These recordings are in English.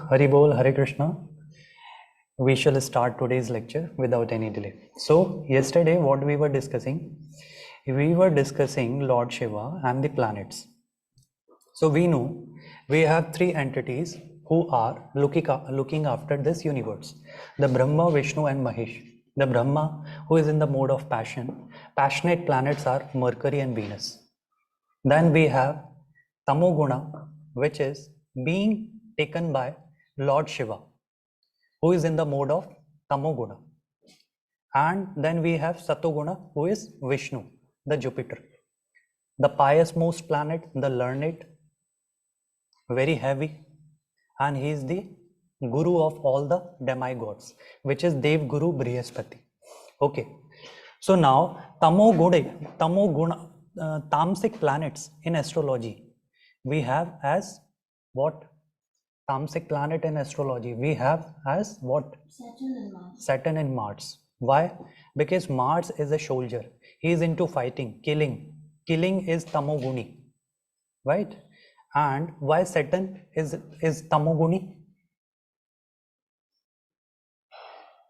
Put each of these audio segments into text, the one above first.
Hari Bol, Hare Krishna. We shall start today's lecture without any delay. So, yesterday what we were discussing Lord Shiva and the planets. So, we know we have three entities who are looking after this universe. The Brahma, Vishnu and Mahesh. The Brahma, who is in the mode of passion. Passionate planets are Mercury and Venus. Then we have Tamoguna, which is being taken by Lord Shiva, who is in the mode of Tamoguna. And then we have Satoguna, who is Vishnu, the Jupiter, the pious most planet, the learned, very heavy, and he is the guru of all the demigods, which is Dev Guru Brihaspati. Okay, so now Tamoguna, Tamsic planets in astrology we have as what? Tamsic planet in astrology we have as what? Saturn and Mars. Why? Because Mars is a soldier. He is into fighting, killing. Killing is Tamoguni, right? And why Saturn is Tamoguni?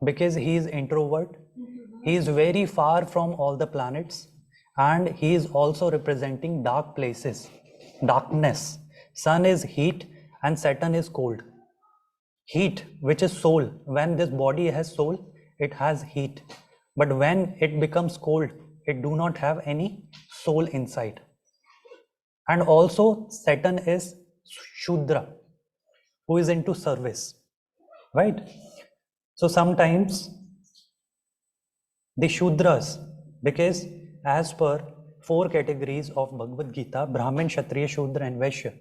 Because he is introvert. He is very far from all the planets, and he is also representing dark places, darkness. Sun is heat and Saturn is cold. Heat, which is soul. When this body has soul, it has heat. But when it becomes cold, it do not have any soul inside. And also Saturn is Shudra, who is into service, right? So sometimes the Shudras, because as per 4 categories of Bhagavad Gita, Brahmin, Kshatriya, Shudra and Vaishya,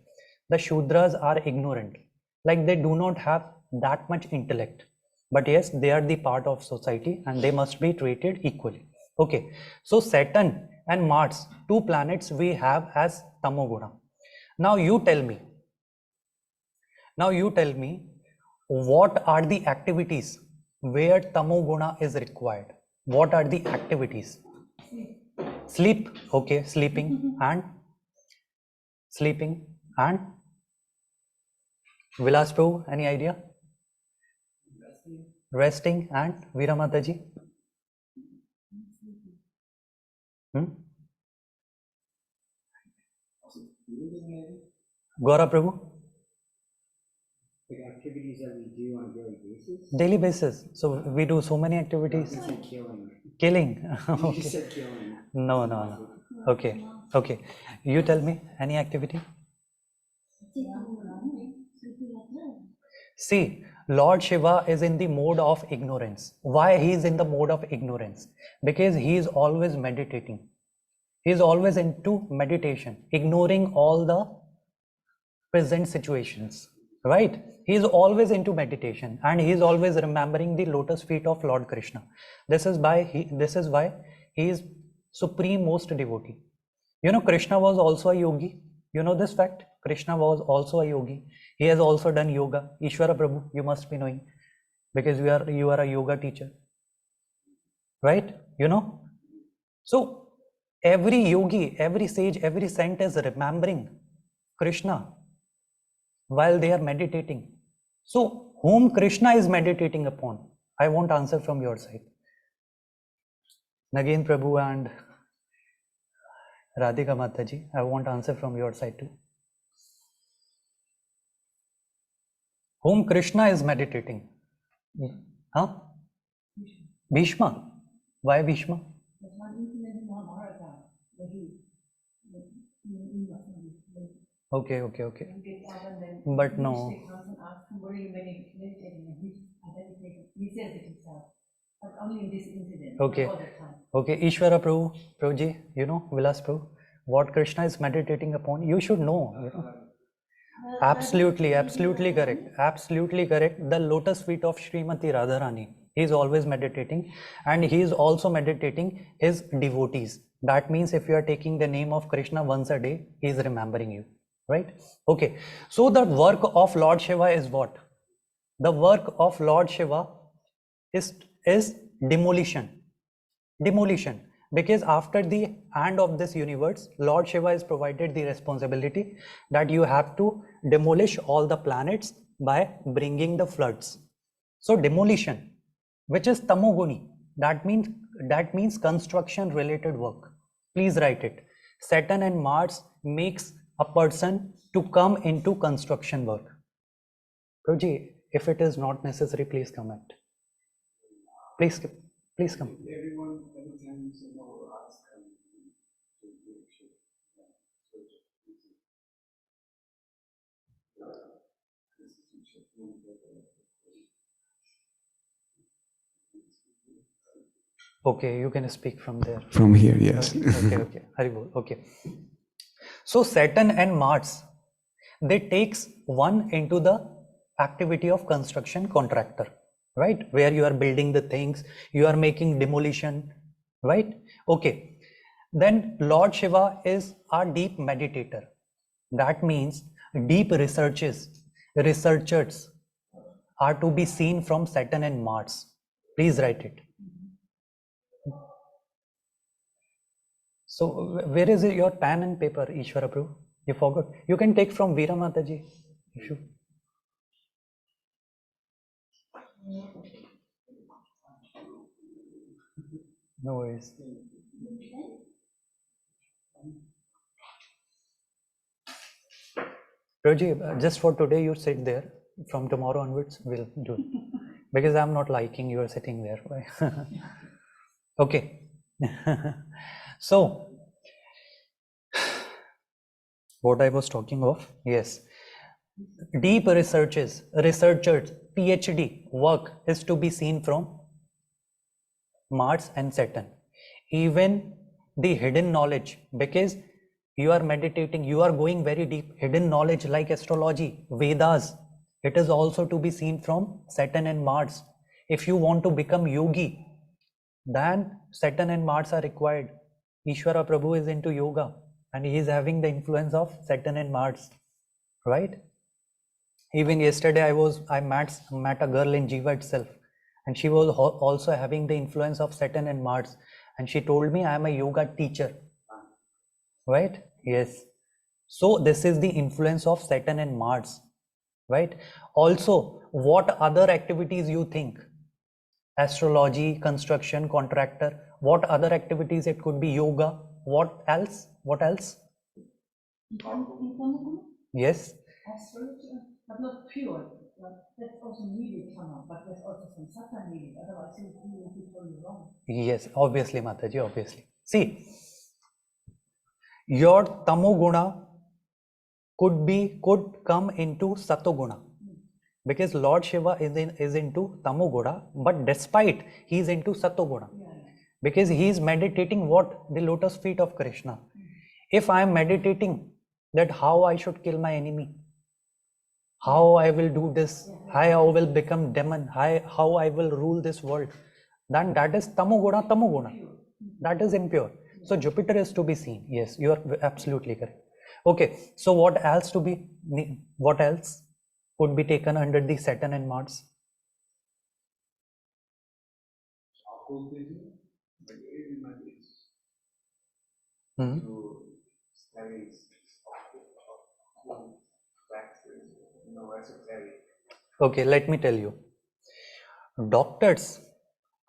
the Shudras are ignorant, like they do not have that much intellect, but yes, they are the part of society and they must be treated equally. Okay, so Saturn and Mars, 2 planets we have as Tamoguna. Now you tell me, what are the activities where Tamoguna is required? What are the activities? Sleep, okay, sleeping and Vilas Prabhu, any idea? Resting and Veera Mataji? Gaura Prabhu? The activities that we do on a daily basis? Daily basis. So we do so many activities. You said killing. Killing? Okay. You said killing. No. Okay. You tell me, any activity? See, Lord Shiva is in the mode of ignorance. Why he is in the mode of ignorance? Because he is always meditating. He is always into meditation, ignoring all the present situations, right? He is always into meditation and he is always remembering the lotus feet of Lord Krishna. This is why he is supreme most devotee. You know, Krishna was also a yogi. You know this fact? Krishna was also a yogi. He has also done yoga. Ishvara Prabhu, you must be knowing, because you are a yoga teacher, right? You know. So every yogi, every sage, every saint is remembering Krishna while they are meditating. So whom Krishna is meditating upon? I want answer from your side. Nagin Prabhu and Radhika Mataji, I want answer from your side too. Whom Krishna is meditating? Huh? Bhishma. Why Bhishma? Okay. But no. Okay. Ishvara Prabhuji, you know, Vilas Prabhu, what Krishna is meditating upon, you should know. You know? Absolutely correct. The lotus feet of Srimati Radharani. He is always meditating, and he is also meditating his devotees. That means if you are taking the name of Krishna once a day, he is remembering you, right? Okay. So the work of Lord Shiva is what? The work of Lord Shiva is demolition. Because after the end of this universe, Lord Shiva is provided the responsibility that you have to demolish all the planets by bringing the floods. So demolition, which is tamoguni, that means construction related work. Please write it. Saturn and Mars makes a person to come into construction work. Proji, if it is not necessary, please comment. Please come. Everyone, every time you say no, ask to make sure. Okay, you can speak from there. From here, yes. Okay. Haribol. Okay. So Saturn and Mars, they takes one into the activity of construction contractor, right? Where you are building the things, you are making demolition, right? Okay. Then Lord Shiva is a deep meditator. That means deep researchers are to be seen from Saturn and Mars. Please write it. So where is your pen and paper, Ishwara Prabhu? You forgot. You can take from Veera Mataji if you. No worries. Prabhuji, just for today you sit there. From tomorrow onwards we'll do. Because I'm not liking you are sitting there. Okay. So what I was talking of, yes, deep researchers, PhD work is to be seen from Mars and Saturn. Even the hidden knowledge, because you are meditating, you are going very deep, hidden knowledge like astrology, Vedas, it is also to be seen from Saturn and Mars. If you want to become yogi, then Saturn and Mars are required. Ishwara Prabhu is into yoga and he is having the influence of Saturn and Mars, right? Even yesterday I met a girl in Jiva itself, and she was also having the influence of Saturn and Mars, and she told me I am a yoga teacher, right? Yes. So this is the influence of Saturn and Mars, right? Also, what other activities you think? Astrology, construction, contractor, what other activities? It could be yoga. What else? Yes. Astrology, but not pure. That's also needed somehow, but there's also some Saturn needed. Otherwise, you will be totally wrong. Yes, obviously, Mataji, obviously. See, your tamoguna could come into satoguna, because Lord Shiva is into tamoguna, but despite he is into satoguna, because he is meditating what? The lotus feet of Krishna. If I am meditating that how I should kill my enemy, how I will do this, how I will become demon, how I will rule this world, then that is tamoguna. That is impure. So Jupiter is to be seen. Yes, you are absolutely correct. Okay, so what else could be taken under the Saturn and Mars? Okay, let me tell you. Doctors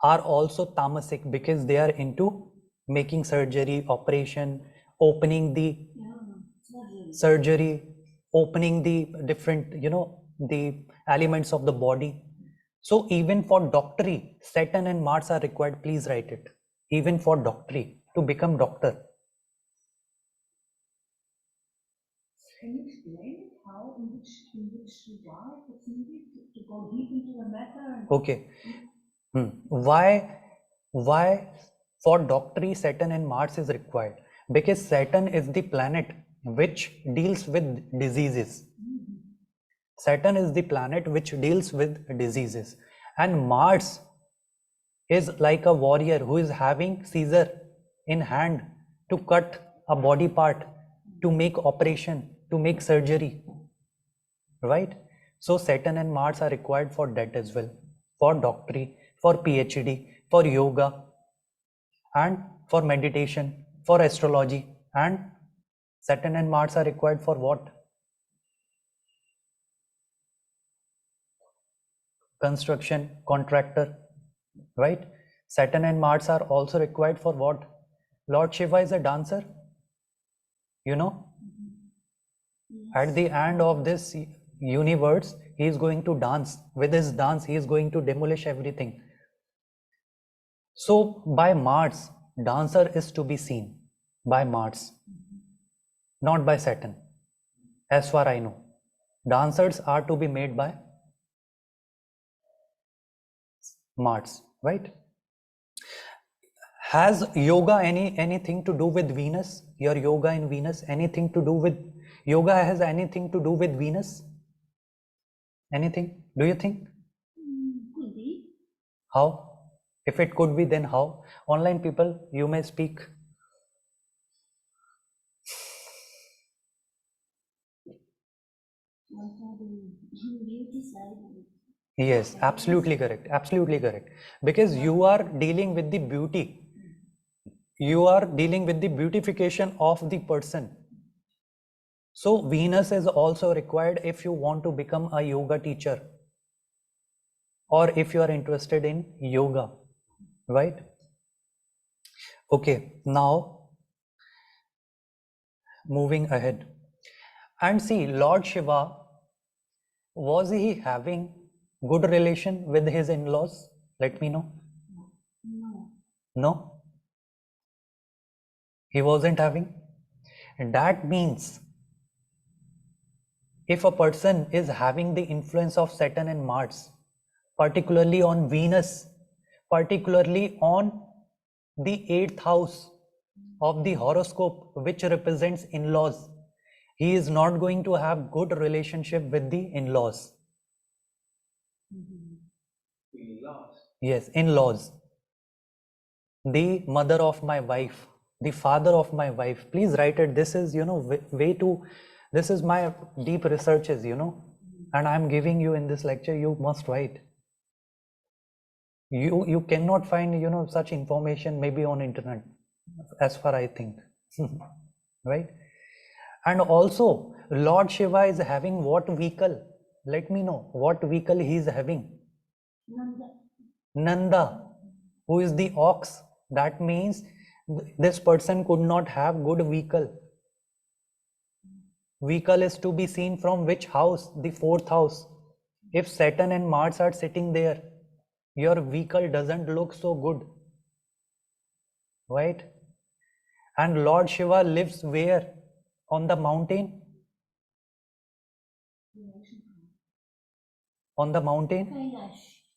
are also tamasic because they are into making surgery, operation, opening the surgery, opening the different, the elements of the body. So even for doctory, Saturn and Mars are required. Please write it. Even for doctory, to become doctor. Can you explain it? How, in which regard it's needed to go deep into the matter? Okay. Why for doctory Saturn and Mars is required? Because Saturn is the planet which deals with diseases. Saturn is the planet which deals with diseases, and Mars is like a warrior who is having scissor in hand to cut a body part, to make operation, to make surgery, right? So Saturn and Mars are required for that as well, for doctory, for PhD, for yoga, and for meditation, for astrology. And Saturn and Mars are required for what? construction, contractor, right? Saturn and Mars are also required for what? Lord Shiva is a dancer, you know. At the end of this universe, he is going to dance. With his dance, he is going to demolish everything. So by Mars, dancer is to be seen by Mars, not by Saturn. As far I know, dancers are to be made by Mars, right? Has yoga anything to do with Venus? Your yoga in Venus, anything to do with yoga has anything to do with Venus? Anything? Do you think? Could be. How? If it could be, then how? Online people, you may speak. Also the beauty side of it. Yes, absolutely correct. Absolutely correct. Because you are dealing with the beauty. You are dealing with the beautification of the person. So Venus is also required if you want to become a yoga teacher or if you are interested in yoga, right? Okay, now moving ahead. And see, Lord Shiva, was he having good relation with his in-laws? Let me know. No. No? He wasn't having? And that means if a person is having the influence of Saturn and Mars, particularly on Venus, particularly on the 8th house of the horoscope, which represents in-laws, he is not going to have good relationship with the in-laws. Yes, in-laws. The mother of my wife, the father of my wife. Please write it. This is, way too, this is my deep researches, and I'm giving you in this lecture, you must write. You cannot find, such information maybe on internet, as far I think, right? And also, Lord Shiva is having what vehicle? Let me know what vehicle he is having. Nanda, who is the ox. That means this person could not have good vehicle. Vehicle is to be seen from which house? The 4th house. If Saturn and Mars are sitting there, your vehicle doesn't look so good, right? And Lord Shiva lives where? On the mountain? On the mountain?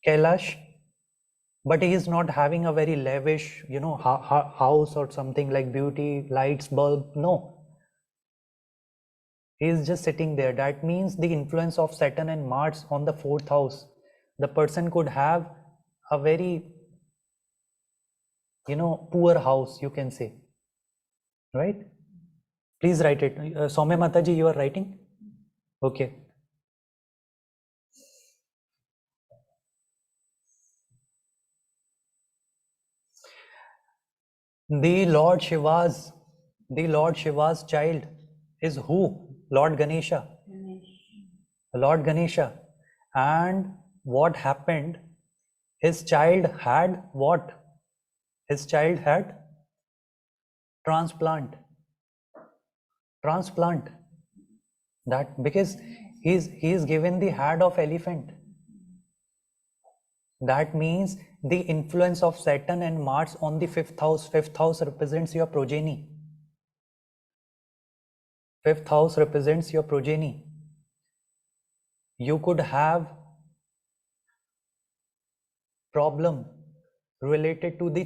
Kailash. But he is not having a very lavish, house or something like beauty, lights, bulb. No. He is just sitting there. That means the influence of Saturn and Mars on the 4th house. The person could have a very, poor house, you can say. Right? Please write it. Soumya Mataji, you are writing? Okay. The Lord Shiva's child is who? Lord Ganesha. Lord Ganesha. And what happened? His child had what? His child had transplant. That because he is given the head of elephant. That means the influence of Saturn and Mars on the 5th house. 5th house represents your progeny. 5th house represents your progeny. You could have problem related to the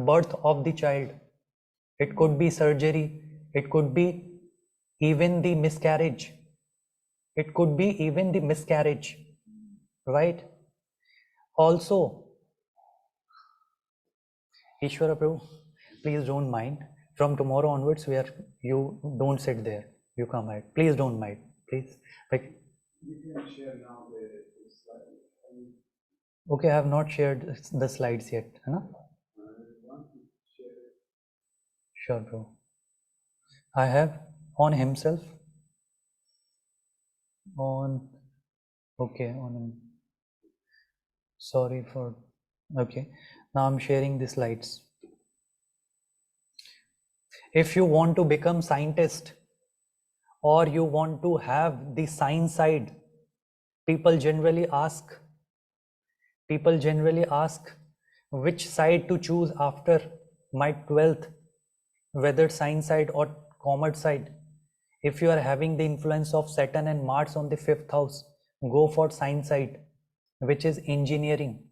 birth of the child. It could be surgery. It could be even the miscarriage. It could be even the miscarriage, right? Also, Ishwara Prabhu, please don't mind. From tomorrow onwards, you don't sit there. You come ahead. Please don't mind. Please. Like, You can share now the slide. Okay, I have not shared the slides yet. Huh? Want to share it? Sure, bro. I have on himself. Okay, on him. Sorry for, okay. Now I'm sharing the slides. If you want to become scientist or you want to have the science side, people generally ask which side to choose after my 12th, whether science side or commerce side. If you are having the influence of Saturn and Mars on the 5th house, go for science side, which is engineering,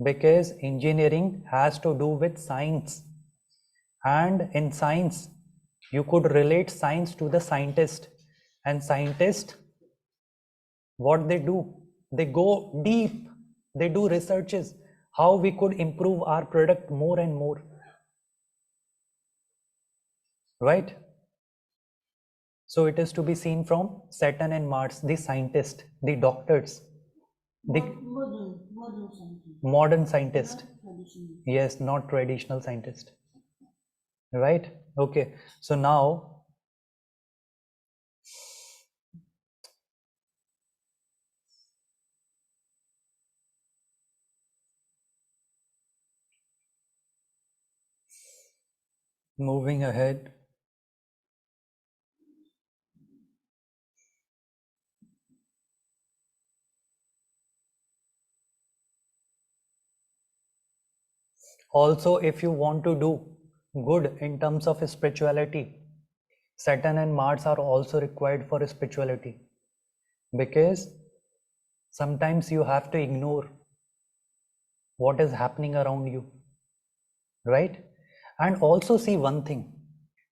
because engineering has to do with science, and in science you could relate science to the scientist, and scientist, what they do, they go deep, they do researches how we could improve our product more and more, right? So it is to be seen from Saturn and Mars, the scientist, the doctors, the Modern scientist. modern scientist. Not traditional. Yes, not traditional scientist, right? Okay, so now moving ahead, also if you want to do good in terms of spirituality, Saturn and Mars are also required for spirituality, because sometimes you have to ignore what is happening around you, right? And also see one thing,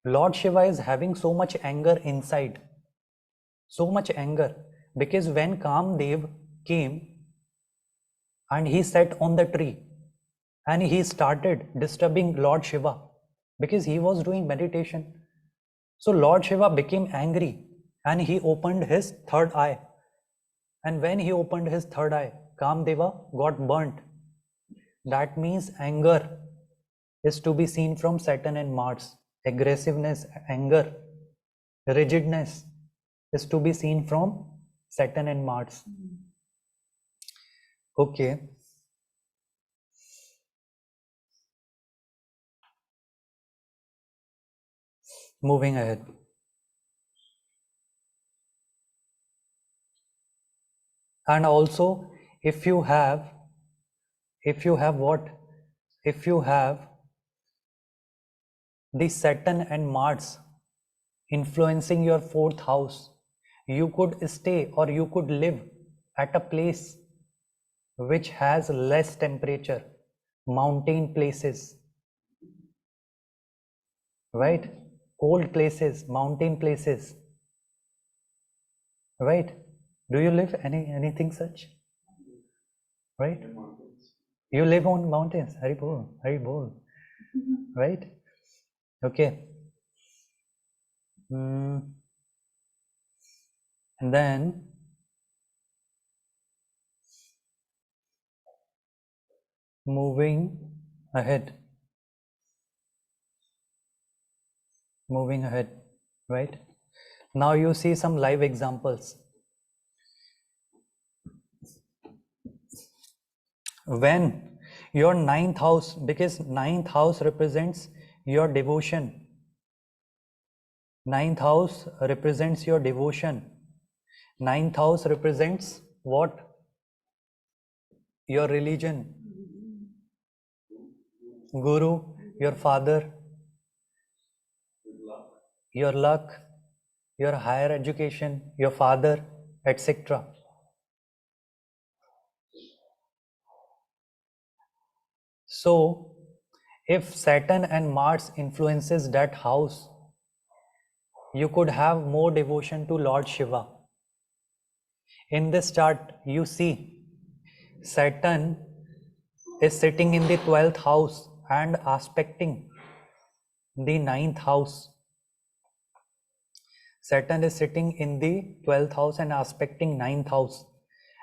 Lord Shiva is having so much anger inside, so much anger, because when Kamdev came and he sat on the tree and he started disturbing Lord Shiva because he was doing meditation. So Lord Shiva became angry and he opened his third eye. And when he opened his third eye, Kamdeva got burnt. That means anger is to be seen from Saturn and Mars. Aggressiveness, anger, rigidness is to be seen from Saturn and Mars. Okay. Moving ahead. And also, if you have what? If you have the Saturn and Mars influencing your 4th house, you could stay or you could live at a place which has less temperature, mountain places, right? Cold places, mountain places, right? Do you live anything such, right? You live on mountains, Haribol, right? Okay. And then moving ahead, right? Now you see some live examples. When your 9th house, because 9th house represents your devotion, 9th house represents your devotion, 9th house represents what? Your religion, guru, your father, your luck, your higher education, your father, etc. So if Saturn and Mars influences that house, you could have more devotion to Lord Shiva. In this chart, you see Saturn is sitting in the 12th house and aspecting the 9th house. Saturn is sitting in the 12th house and aspecting 9th house.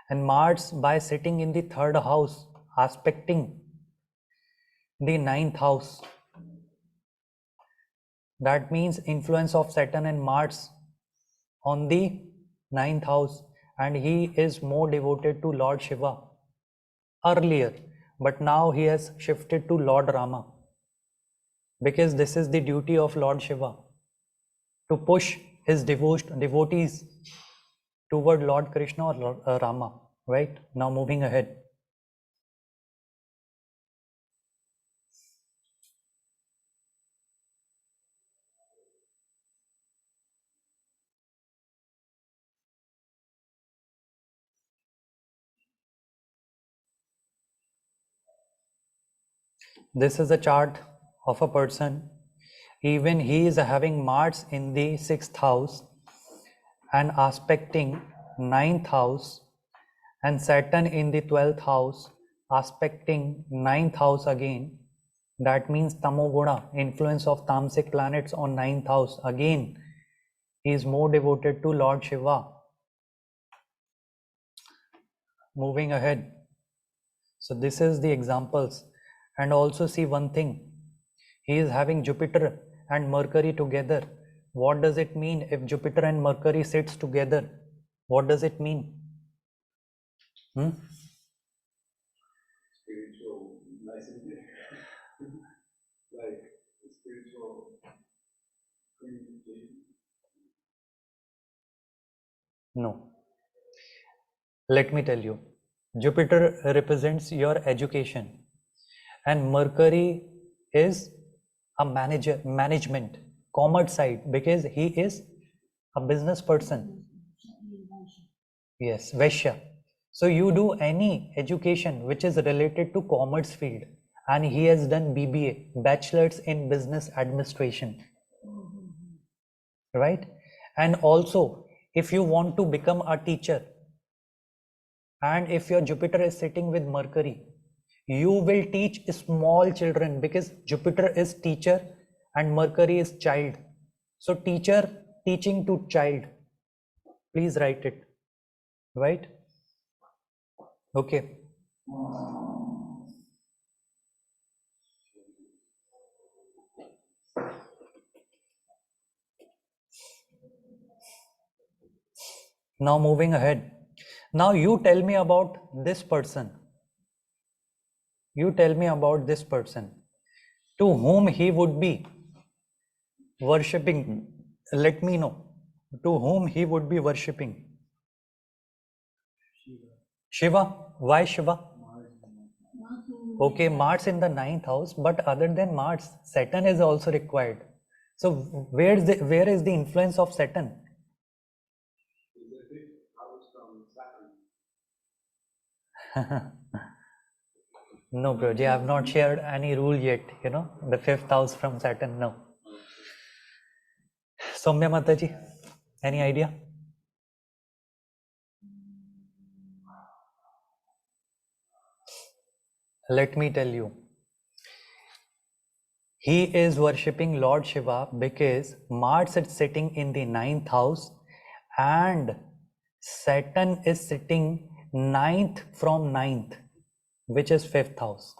And Mars, by sitting in the 3rd house, aspecting the 9th house. That means influence of Saturn and Mars on the 9th house. and he is more devoted to Lord Shiva earlier, but now he has shifted to Lord Rama, because this is the duty of Lord Shiva, to push his devotees toward Lord Krishna or Lord, Rama. Right, now moving ahead. This is a chart of a person. Even he is having Mars in the 6th house and aspecting 9th house, and Saturn in the 12th house aspecting 9th house again. That means Tamoguna, influence of Tamsic planets on 9th house. Again, he is more devoted to Lord Shiva. Moving ahead. So this is the examples. And also see one thing. He is having Jupiter and Mercury together. What does it mean if Jupiter and Mercury sits together? What does it mean? Spiritual messenger. Like spiritual communication. No. Let me tell you. Jupiter represents your education, and Mercury is a management, commerce side, because he is a business person. Yes, Vaishya. So you do any education which is related to commerce field, and he has done BBA, Bachelor's in Business Administration. Right? And also, if you want to become a teacher, and if your Jupiter is sitting with Mercury, you will teach small children, because Jupiter is teacher and Mercury is child. So teacher teaching to child. Please write it. Right? Okay. Now moving ahead. Now you tell me about this person. You tell me about this person. To whom he would be worshipping. Let me know. To whom he would be worshipping. Shiva. Why Shiva? Okay, Mars in the 9th house, but other than Mars, Saturn is also required. So where is the influence of Saturn? Is the fifth house from Saturn? No, Guruji, I have not shared any rule yet, the 5th house from Saturn, no. Soumya Mataji, any idea? Let me tell you. He is worshipping Lord Shiva because Mars is sitting in the 9th house and Saturn is sitting 9th from 9th, which is 5th house.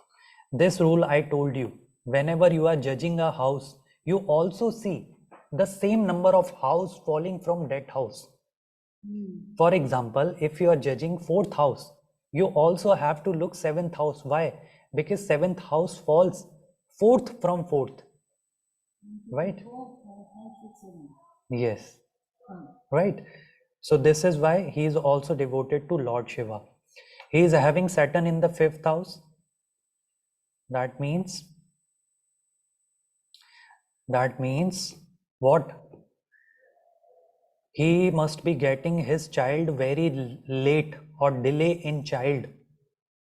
This rule I told you. Whenever you are judging a house, you also see the same number of house falling from that house. For example, if you are judging 4th house, you also have to look 7th house. Why? Because 7th house falls 4th from 4th. Right? Yes. Right. So this is why he is also devoted to Lord Shiva. He is having Saturn in the 5th house. That means what? He must be getting his child very late or delay in child.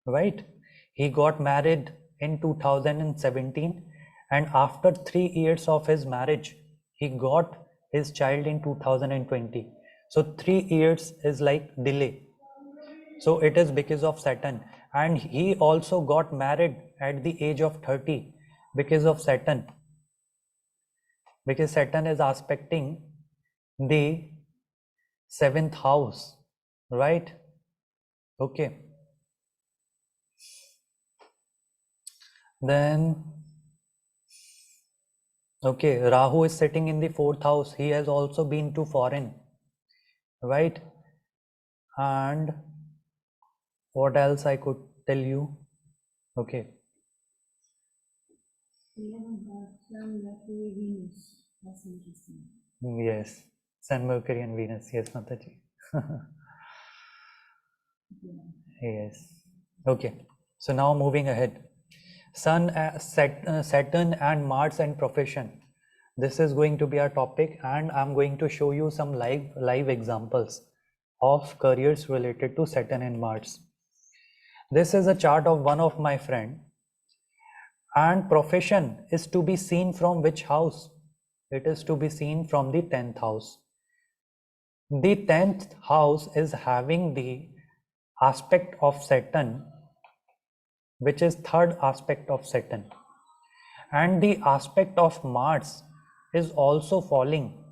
Right? He got married in 2017, and after 3 years of his marriage, he got his child in 2020. So 3 years is like delay. So it is because of Saturn. And he also got married at the age of 30 because of Saturn. Because Saturn is aspecting the 7th house. Right? Okay. Then, okay, Rahu is sitting in the 4th house. He has also been to foreign, right? And what else I could tell you? Okay. 11 Sun, Mercury, Venus. That's interesting. Yes. Sun, Mercury and Venus. Yes, Mataji. Yes. Okay. So now moving ahead. Sun, Saturn and Mars and profession. This is going to be our topic, and I'm going to show you some live examples of careers related to Saturn and Mars. This is a chart of one of my friend, and profession is to be seen from which house? It is to be seen from the 10th house. The 10th house is having the aspect of Saturn, which is third aspect of Saturn, and the aspect of Mars is also falling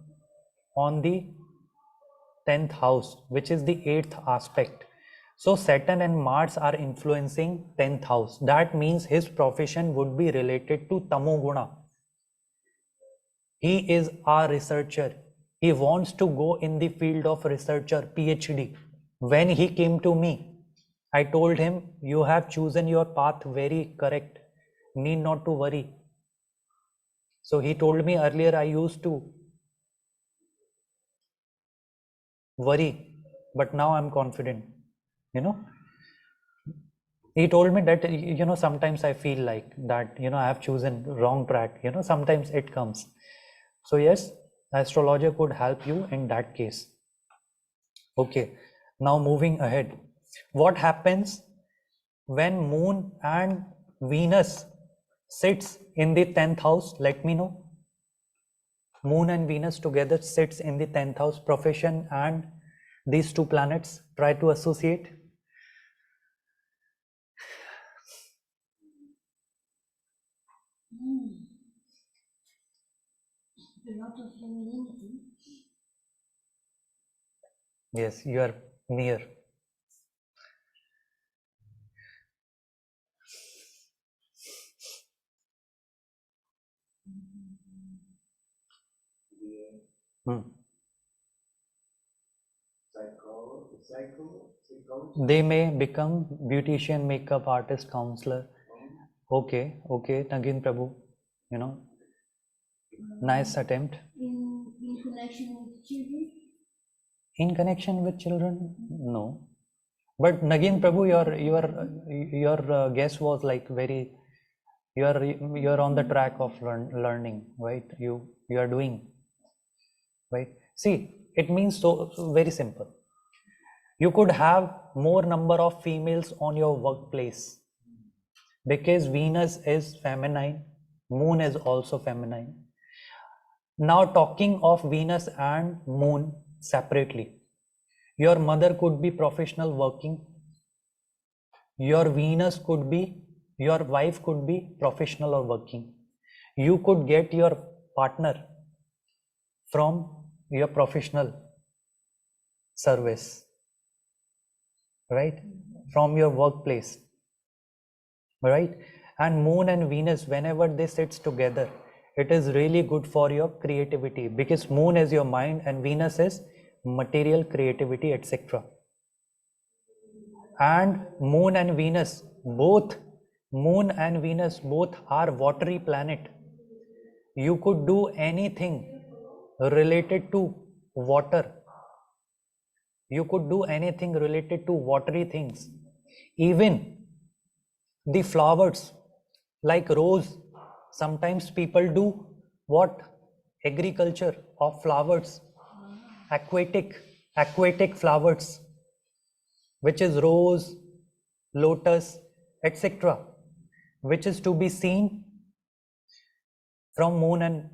on the 10th house, which is the 8th aspect. So Saturn and Mars are influencing 10th house. That means his profession would be related to Tamoguna. He is a researcher. He wants to go in the field of researcher, PhD. When he came to me, I told him, you have chosen your path very correct. Need not to worry. So he told me earlier I used to worry, but now I'm confident. He told me that, sometimes I feel like that, I have chosen wrong track, sometimes it comes. So yes, astrologer could help you in that case. Okay, now moving ahead. What happens when Moon and Venus sits in the 10th house? Let me know. Moon and Venus together sits in the 10th house, profession and these two planets. Try to associate. A lot of femininity. Yes, you are near. They may become beautician, makeup artist, counselor. Okay, Nagin Prabhu, nice attempt. In connection with children? In connection with children, no. But Nagin Prabhu, your guess was like very. You're on the track of learning, right? You are doing, right? See, it means so very simple. You could have more number of females on your workplace because Venus is feminine, Moon is also feminine. Now talking of Venus and Moon separately, your mother could be professional working, your wife could be professional or working. You could get your partner from your professional service, right? From your workplace, right? And Moon and Venus, whenever they sits together, it is really good for your creativity because Moon is your mind and Venus is material, creativity, etc. And Moon and Venus both are watery planet. You could do anything related to water. You could do anything related to watery things. Even the flowers like rose, sometimes people do what? Agriculture of flowers, aquatic flowers, which is rose, lotus, etc., which is to be seen from Moon and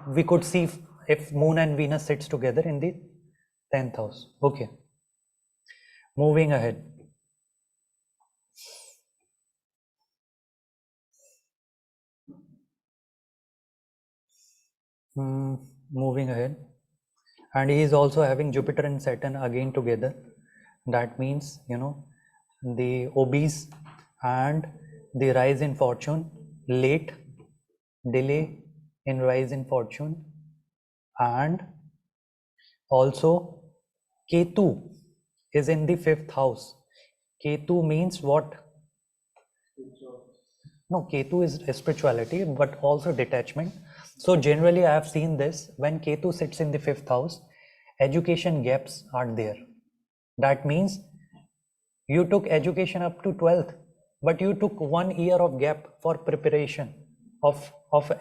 we could see if Moon and Venus sits together in the 10th house. Okay, moving ahead. Moving ahead, and he is also having Jupiter and Saturn again together. That means the obese and the rise in fortune, late delay in rise in fortune, and also Ketu is in the 5th house. Ketu means what? No, Ketu is spirituality, but also detachment. So generally I have seen this, when Ketu sits in the 5th house, education gaps are there. That means you took education up to 12th, but you took 1 year of gap for preparation of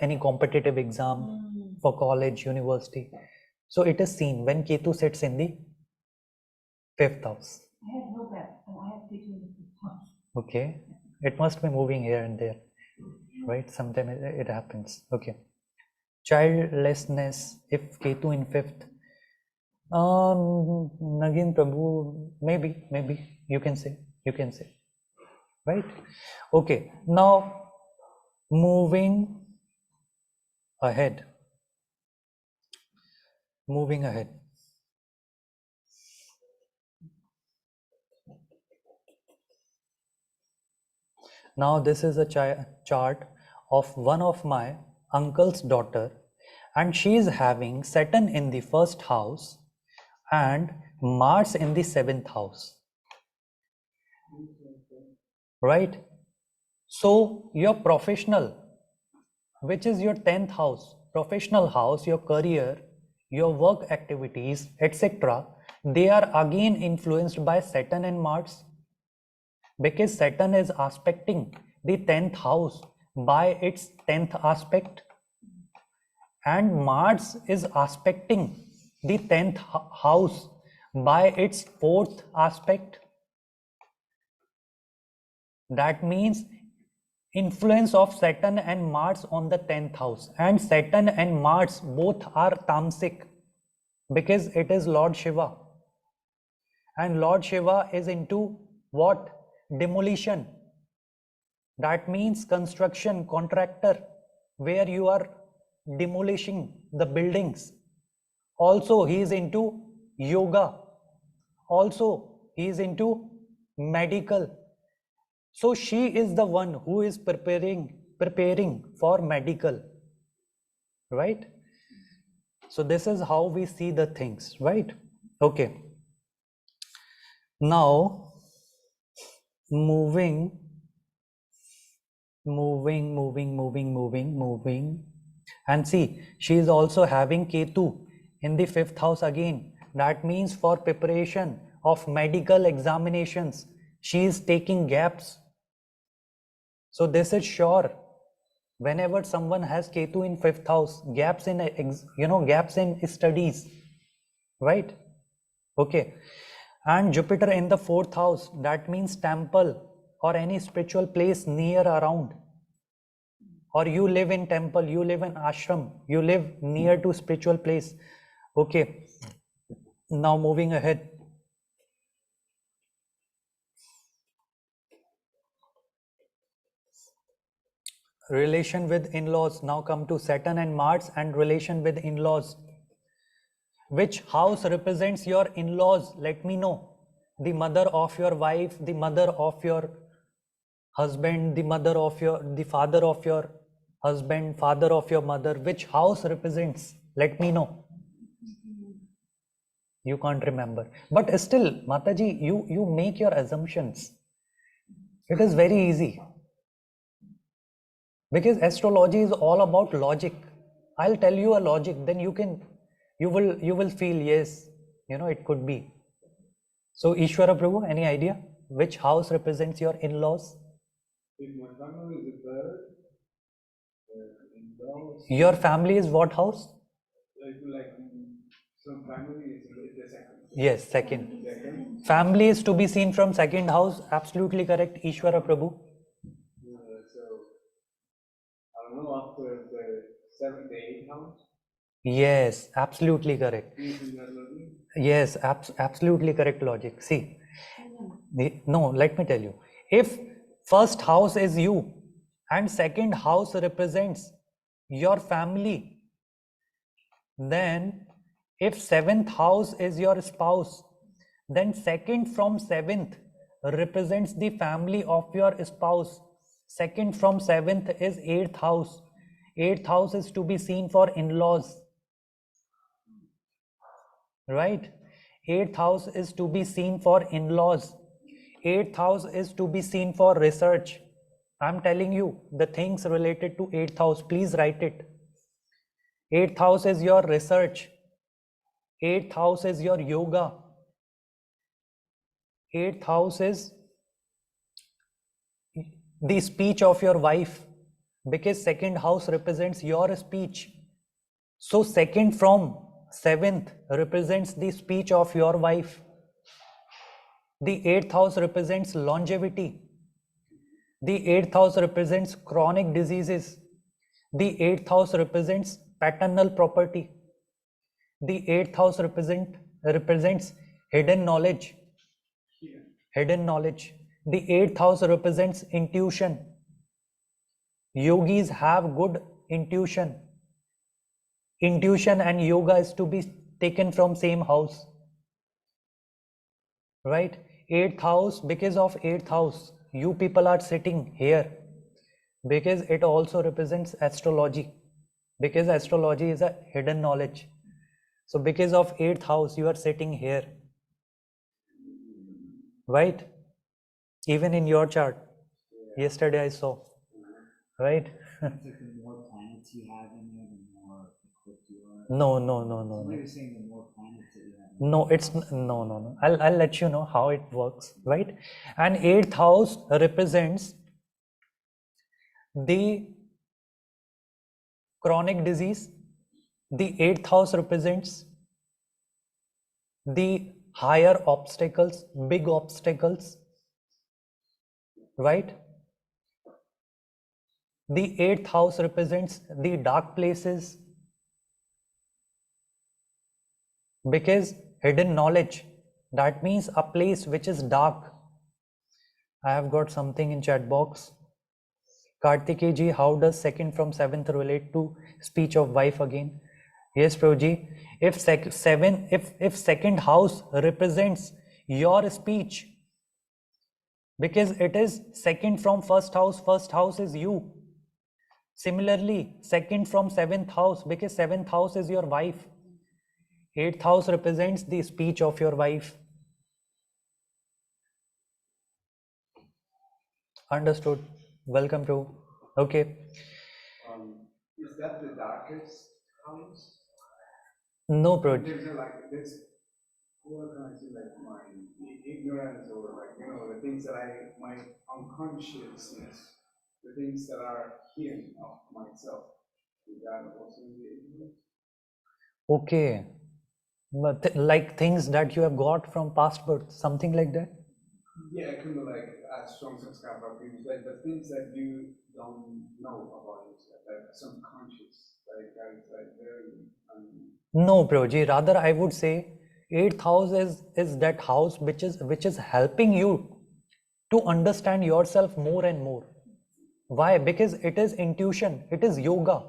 any competitive exam for college, university. So it is seen when Ketu sits in the 5th house. I have no gap, and I have taken the house. Okay, it must be moving here and there, right? Sometimes it happens. Okay, childlessness if Ketu in 5th. Nagin Prabhu, maybe you can say, right? Okay, now moving ahead. Now this is a chart of one of my uncle's daughter, and she is having Saturn in the 1st house and Mars in the 7th house, right? So your professional, which is your 10th house, professional house, your career, your work activities, etc., they are again influenced by Saturn and Mars, because Saturn is aspecting the 10th house by its 10th aspect, and Mars is aspecting the 10th house by its 4th aspect. That means influence of Saturn and Mars on the 10th house, and Saturn and Mars both are Tamsic because it is Lord Shiva, and Lord Shiva is into what? Demolition. That means construction, contractor, where you are demolishing the buildings. Also he is into yoga, also he is into medical. So she is the one who is preparing for medical, right? So this is how we see the things, right? Okay, now moving, and see, she is also having Ketu in the 5th house again. That means for preparation of medical examinations, she is taking gaps. So this is sure, whenever someone has Ketu in 5th house, gaps in studies, right? Okay, and Jupiter in the 4th house, that means temple or any spiritual place near around, or you live in temple, you live in ashram, you live near to spiritual place. Okay, now moving ahead. Relation with in-laws. Now come to Saturn and Mars and relation with in-laws. Which house represents your in-laws? Let me know. The mother of your wife, the mother of your husband, the father of your husband, father of your mother. Which house represents? Let me know. You can't remember, but still, Mataji, you make your assumptions. It is very easy, because astrology is all about logic. I'll tell you a logic, then you will feel, yes, it could be. So Ishwara Prabhu, any idea which house represents your in-laws? If my family is the third, in-laws, Your family is what house? like some family is the second. Yes, second. Family is to be seen from second house. Absolutely correct, Ishwara Prabhu. So I don't know, after the 7th, 8th house. Yes, absolutely correct. Yes, absolutely correct logic. See, no, let me tell you. If first house is you and second house represents your family, then if 7th house is your spouse, then second from 7th represents the family of your spouse. Second from 7th is 8th house. 8th house is to be seen for in-laws, right? 8th house is to be seen for in-laws. 8th house is to be seen for research. I'm telling you the things related to 8th house. Please write it. 8th house is your research. 8th house is your yoga. 8th house is the speech of your wife, because 2nd house represents your speech. So 2nd from 7th represents the speech of your wife. The 8th house represents longevity. The 8th house represents chronic diseases. The 8th house represents paternal property. The 8th house represents hidden knowledge. Hidden knowledge. The 8th house represents intuition. Yogis have good intuition. Intuition and yoga is to be taken from same house. Right? 8th house, because of 8th house, you people are sitting here. Because it also represents astrology. Because astrology is a hidden knowledge. So because of 8th house, you are sitting here. Right? Even in your chart. Yesterday I saw. Right? It's like the more planets you have in there, the more equipped you are. No. Somebody was saying the more planets that you have. No, it's no. I'll let you know how it works, right? And 8th house represents the chronic disease. The 8th house represents the higher obstacles, big obstacles, right? The 8th house represents the dark places, because hidden knowledge, that means a place which is dark. I have got something in chat box. Kartikeya ji, how does 2nd from 7th relate to speech of wife again? Yes, Prabhuji. If 2nd house represents your speech, because it is 2nd from 1st house is you. Similarly, 2nd from 7th house, because 7th house is your wife. 8th house represents the speech of your wife. Understood. Welcome, Prabhu. Okay. Is that the darkest house? No, Prabhu. There's like this, what can I say, like my ignorance, or like, you know, the things that my unconsciousness, the things that are hidden of myself. Is that also in the ignorance? Okay. But like things that you have got from past birth, something like that? Yeah, kind of like strong sanskara, like the things that you don't know about yourself, like subconscious, like that is like very. No, Prabhuji. Rather, I would say 8th house is that house which is helping you to understand yourself more and more. Why? Because it is intuition. It is yoga.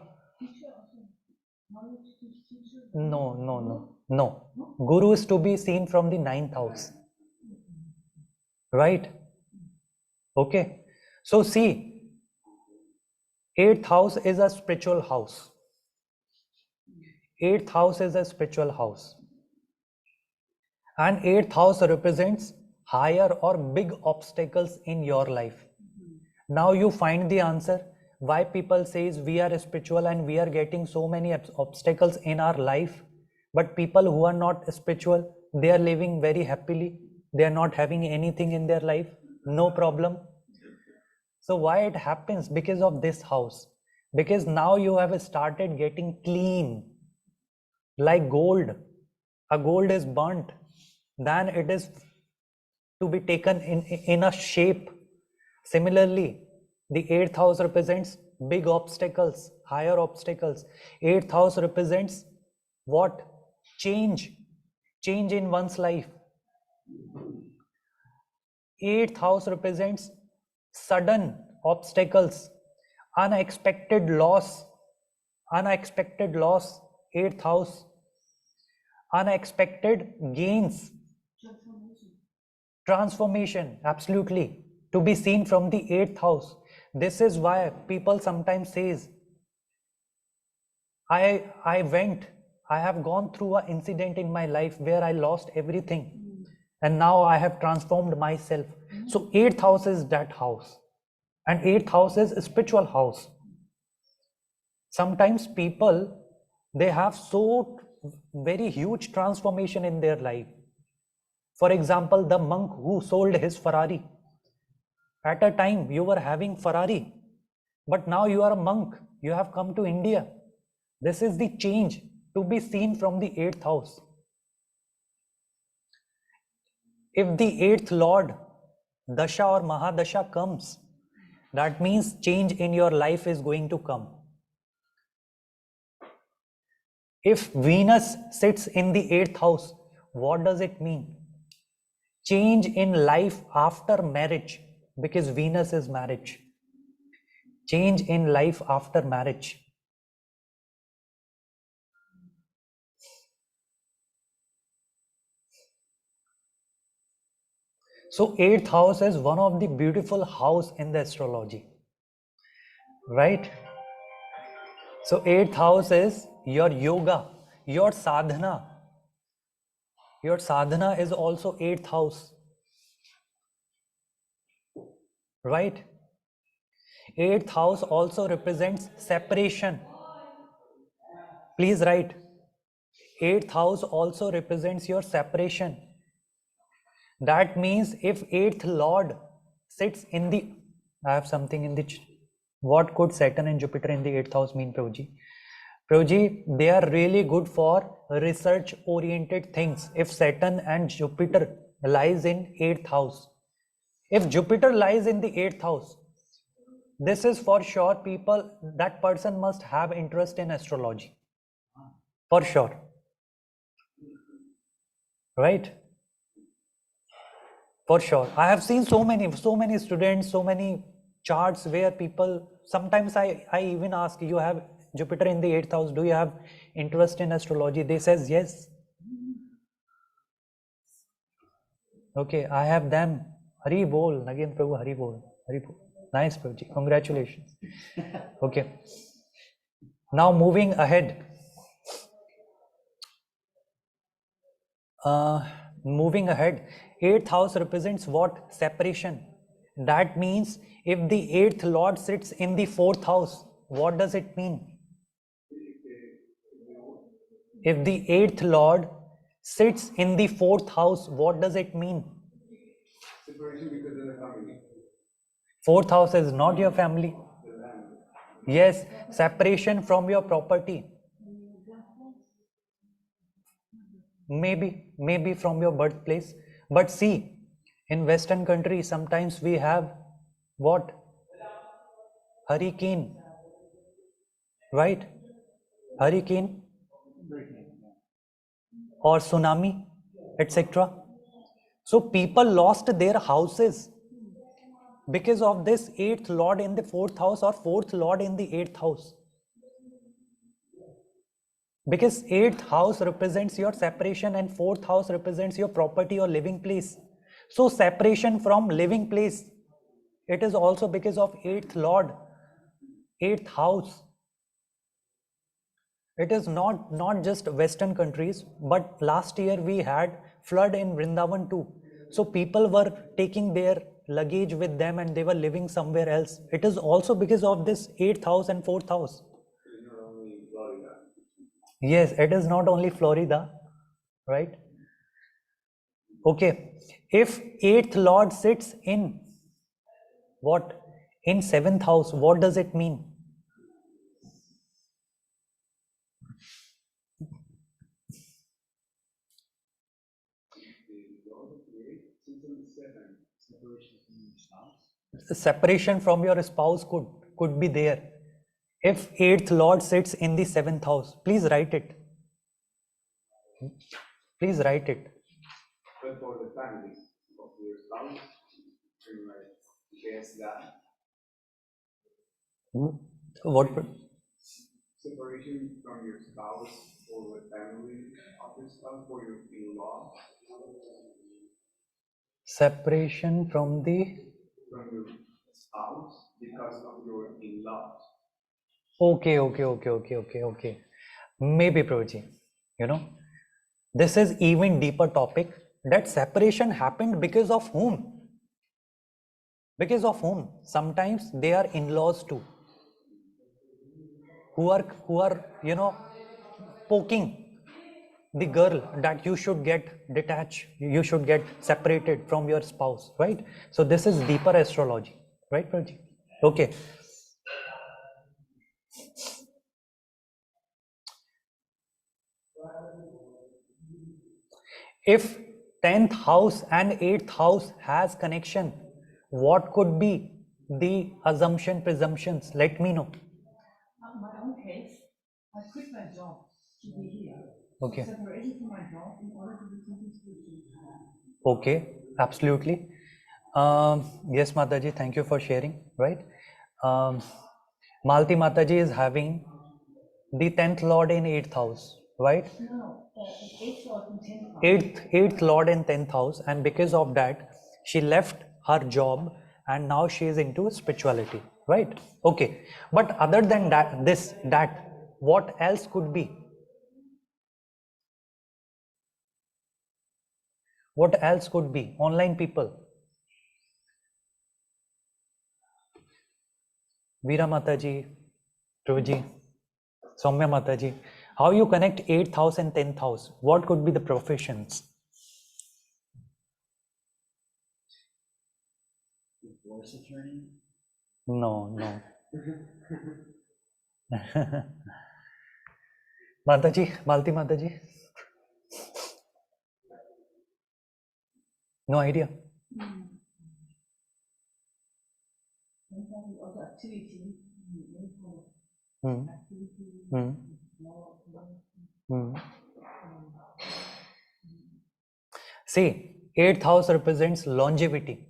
No. Guru is to be seen from the 9th house. Right? Okay. So see, 8th house is a spiritual house. 8th house is a spiritual house. And 8th house represents higher or big obstacles in your life. Now you find the answer why people says we are spiritual and we are getting so many obstacles in our life, but people who are not spiritual, they are living very happily. They are not having anything in their life, no problem. So why it happens? Because of this house. Because now you have started getting clean, like gold. A gold is burnt, then it is to be taken in a shape. Similarly, the 8th house represents big obstacles, higher obstacles. 8th house represents what? Change in one's life. 8th house represents sudden obstacles, unexpected loss. 8th house. Unexpected gains. Transformation, absolutely, to be seen from the 8th house. This is why people sometimes says, I I have gone through an incident in my life where I lost everything, and now I have transformed myself. So 8th house is that house, and 8th house is a spiritual house. Sometimes people, they have so very huge transformation in their life. For example, the monk who sold his Ferrari. At a time you were having Ferrari, but now you are a monk. You have come to India. This is the change to be seen from the 8th house. If the 8th Lord, Dasha or Mahadasha comes, that means change in your life is going to come. If Venus sits in the 8th house, what does it mean? Change in life after marriage, because Venus is marriage. Change in life after marriage. So 8th house is one of the beautiful house in the astrology, right? So 8th house is your yoga, your sadhana. Your sadhana is also 8th house, right? 8th house also represents separation. Please write. 8th house also represents your separation. That means if 8th Lord sits in the, I have something in the, what could Saturn and Jupiter in the 8th house mean, Prabhuji? Prabhuji, they are really good for research oriented things. If Saturn and Jupiter lies in 8th house, if Jupiter lies in the 8th house, this is for sure people, that person must have interest in astrology. For sure. Right? For sure. I have seen so many students, so many charts where people, sometimes I even ask, you have Jupiter in the 8th house, do you have interest in astrology? They says yes. Okay, I have them. Hari Bol, again Prabhu, Hari Bol. Hari Bol. Nice, Prabhuji. Congratulations. Okay. Now moving ahead. Moving ahead, 8th house represents what? Separation. That means if the 8th Lord sits in the 4th house, what does it mean? If the 8th Lord sits in the 4th house, what does it mean? Separation because of the family. 4th house is not your family. Yes, separation from your property. Maybe from your birthplace. But see, in Western countries, sometimes we have what? Hurricane. Right? Hurricane or tsunami, etc. So people lost their houses because of this 8th Lord in the 4th house or 4th Lord in the 8th house. Because 8th house represents your separation and 4th house represents your property or living place. So separation from living place, it is also because of 8th Lord, 8th house. It is not just Western countries, but last year we had flood in Vrindavan too. So people were taking their luggage with them and they were living somewhere else. It is also because of this 8th house and 4th house. Yes, it is not only Florida, right? Okay, if 8th Lord sits in what? In 7th house, what does it mean? Separation from your spouse could be there. If 8th Lord sits in the 7th house, please write it. Please write it. But for the family of your spouse, you might guess that. What? Separation from your spouse or the family of your spouse or your in-law. Separation from your spouse because of your in-laws. Okay. Maybe, Prabhuji. You know, this is even deeper topic. That separation happened because of whom? Because of whom? Sometimes they are in-laws too, who are poking the girl that you should get detached, you should get separated from your spouse, right? So this is deeper astrology, right, Praji? Okay. If 10th house and 8th house has connection, what could be the presumptions? Let me know. My own case, I quit my job to be here. Okay. So separation from my job in order to do something spiritual. Okay, absolutely. Yes, Mataji, thank you for sharing, right? Malti Mataji is having the 10th Lord in 8th house, right? No, 8th Lord in 10th house. 8th Lord in 10th house, and because of that, she left her job and now she is into spirituality, right? Okay, but other than that, what else could be? What else could be? Online people. Veera Mataji, Dhruvaji, Soumya Mataji. How you connect 8th house and 10th house? What could be the professions? Divorce attorney? No. Mataji, Malti Mataji. No idea. Also activity. Hmm. Hmm. Hmm. See, 8th house represents longevity.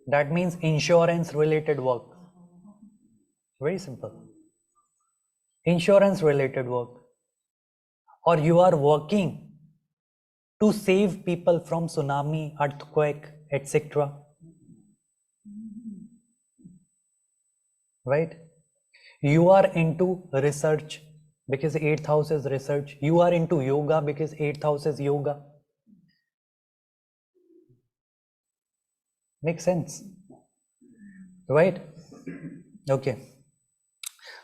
That means insurance related work. Very simple. Insurance related work. Or you are working to save people from tsunami, earthquake, etc. Right? You are into research because 8th house is research. You are into yoga because 8th house is yoga. Makes sense, right? Okay.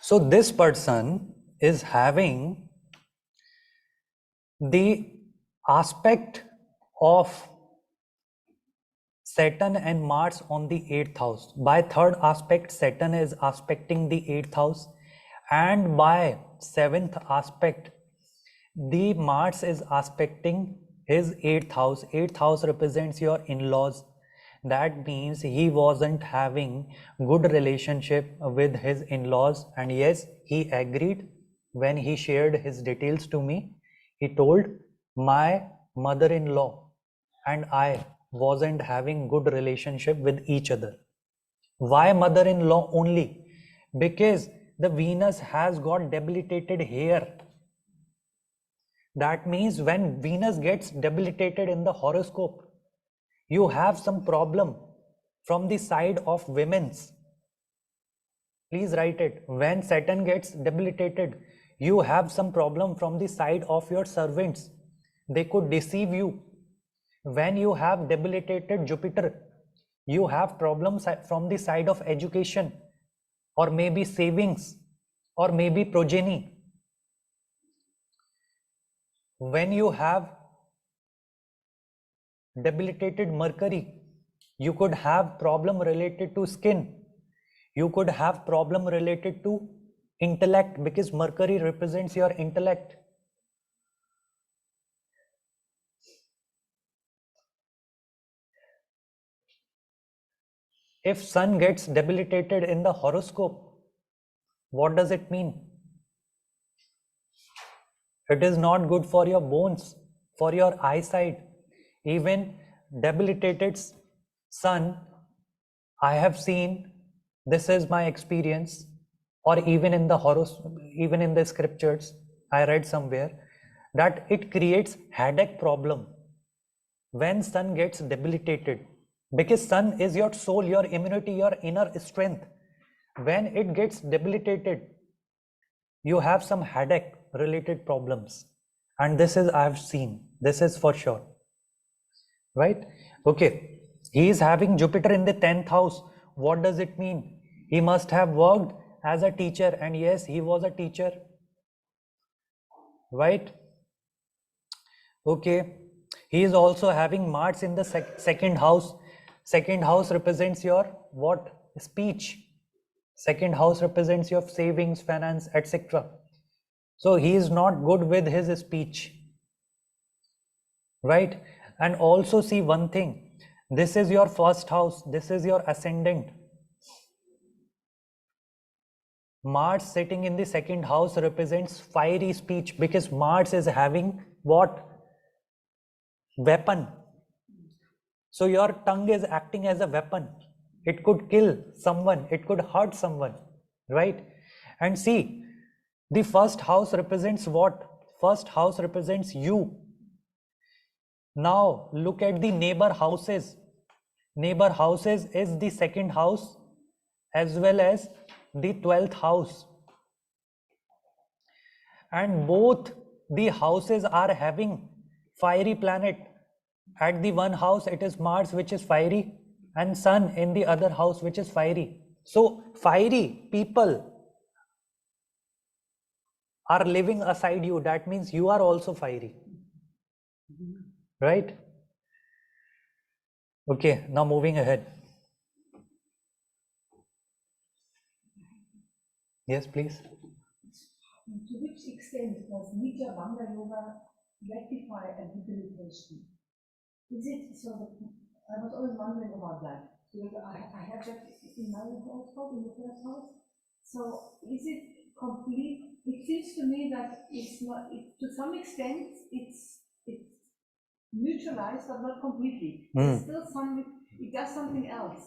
So this person is having the aspect of Saturn and Mars on the 8th house. By third aspect, Saturn is aspecting the 8th house, and by 7th aspect, the Mars is aspecting his 8th house. 8th house represents your in-laws. That means he wasn't having good relationship with his in-laws, and yes, he agreed when he shared his details to me. He told my mother-in-law and I wasn't having good relationship with each other. Why mother-in-law only? Because the Venus has got debilitated here. That means when Venus gets debilitated in the horoscope, you have some problem from the side of women's. Please write it. When Saturn gets debilitated, you have some problem from the side of your servants. They could deceive you. When you have debilitated Jupiter, you have problems from the side of education, or maybe savings, or maybe progeny. When you have debilitated Mercury, you could have problem related to skin. You could have problem related to intellect because Mercury represents your intellect. If Sun gets debilitated in the horoscope, what does it mean? It is not good for your bones, for your eyesight. Even debilitated Sun, I have seen, this is my experience, or even in the scriptures, I read somewhere that it creates headache problem when Sun gets debilitated, because Sun is your soul, your immunity, your inner strength. When it gets debilitated, you have some headache related problems, And this is, I've seen, this is for sure, right? Okay, he is having Jupiter in the 10th house. What does it mean? He must have worked as a teacher, and yes, he was a teacher, right? Okay, he is also having Mars in the second house. Second house represents your what? Speech. Second house represents your savings, finance, etc. So he is not good with his speech, right? And also see one thing, this is your first house, this is your ascendant. Mars sitting in the second house represents fiery speech, because Mars is having what? Weapon. So your tongue is acting as a weapon. It could kill someone, it could hurt someone, right? And see, the first house represents what? First house represents you. Now look at the neighbor houses. Neighbor houses is the second house as well as the 12th house. And both the houses are having fiery planet. At the one house it is Mars, which is fiery, and Sun in the other house, which is fiery. So fiery people are living aside you. That means you are also fiery, right? Okay, now moving ahead. Yes, please. To which extent does Nitya Banga Yoga rectify a debilitation? Is it so that I was always wondering about that. I have that in my horoscope in the first house. So is it complete? It seems to me that it's not. To some extent, it's neutralized, but not completely. There's still some. It does something else.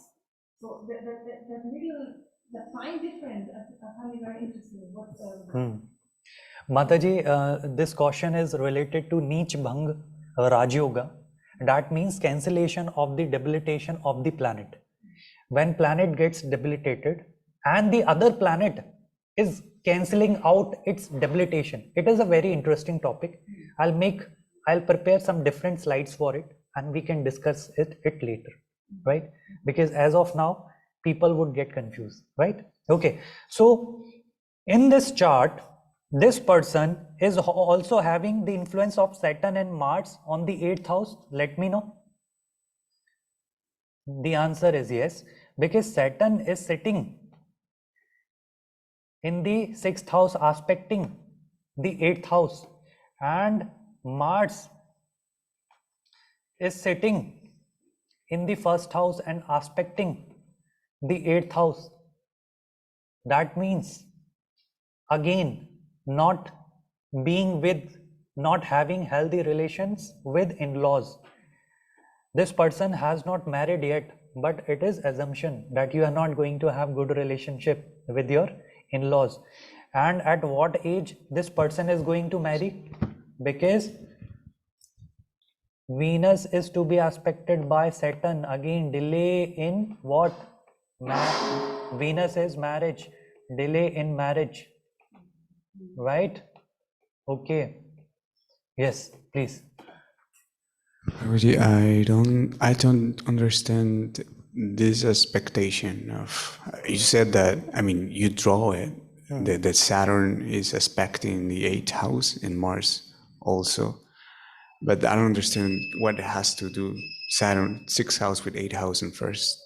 So that little, the fine difference, I find it very interesting. What? Mataji, this question is related to Neech Bhang Raj Yoga. That means cancellation of the debilitation of the planet. When planet gets debilitated and the other planet is cancelling out its debilitation. It is a very interesting topic. I'll prepare some different slides for it and we can discuss it later, right? Because as of now, people would get confused, right? Okay, so in this chart, this person is also having the influence of Saturn and Mars on the 8th house. Let me know. The answer is yes, because Saturn is sitting in the 6th house aspecting the 8th house, and Mars is sitting in the 1st house and aspecting the 8th house. That means again not having healthy relations with in-laws. This person has not married yet, but it is assumption that you are not going to have good relationship with your in-laws. And at what age this person is going to marry? Because Venus is to be aspected by Saturn. Again, delay in what? Venus is marriage, delay in marriage, right? Okay. Yes, please. I don't understand this expectation of, you said that, I mean, you draw it, that Saturn is aspecting the 8th house in Mars also, but I don't understand what it has to do, Saturn, 6th house with 8th house in first.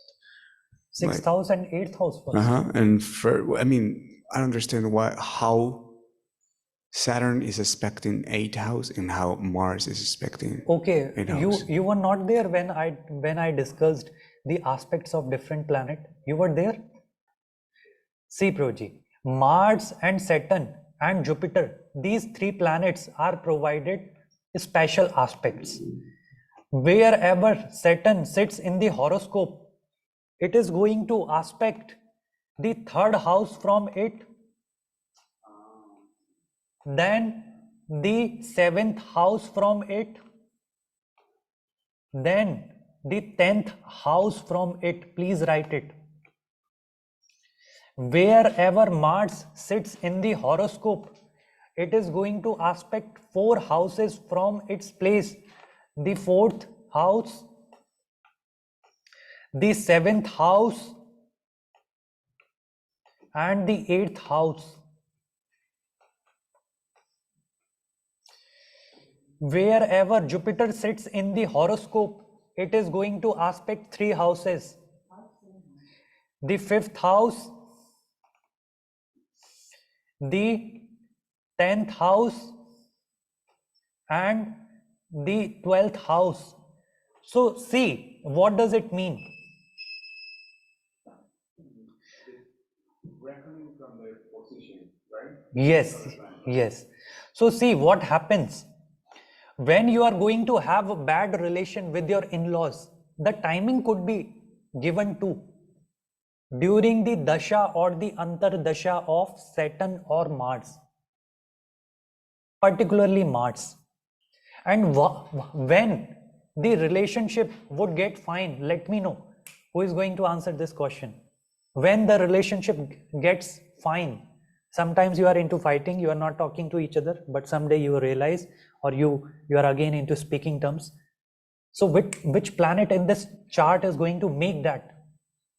6th house and 8th house first. And I mean, I don't understand how Saturn is aspecting 8th house and how Mars is aspecting. Okay, 8th house. you were not there when I discussed the aspects of different planet. You were there? See, Proji, Mars and Saturn and Jupiter, these three planets are provided special aspects. Wherever Saturn sits in the horoscope, it is going to aspect the 3rd house from it, then the 7th house from it, then the 10th house from it. Please write it. Wherever Mars sits in the horoscope, it is going to aspect 4 houses from its place. The 4th house, the 7th house, and the 8th house. Wherever Jupiter sits in the horoscope, it is going to aspect 3 houses. The 5th house, the 10th house, and the 12th house. So see, what does it mean? Reckoning from their position, right? Yes, yes. So see what happens when you are going to have a bad relation with your in-laws. The timing could be given to during the dasha or the antardasha of Saturn or Mars, particularly Mars. And when the relationship would get fine, let me know who is going to answer this question. When the relationship gets fine, sometimes you are into fighting, you are not talking to each other, but someday you realize, or you are again into speaking terms. So which planet in this chart is going to make that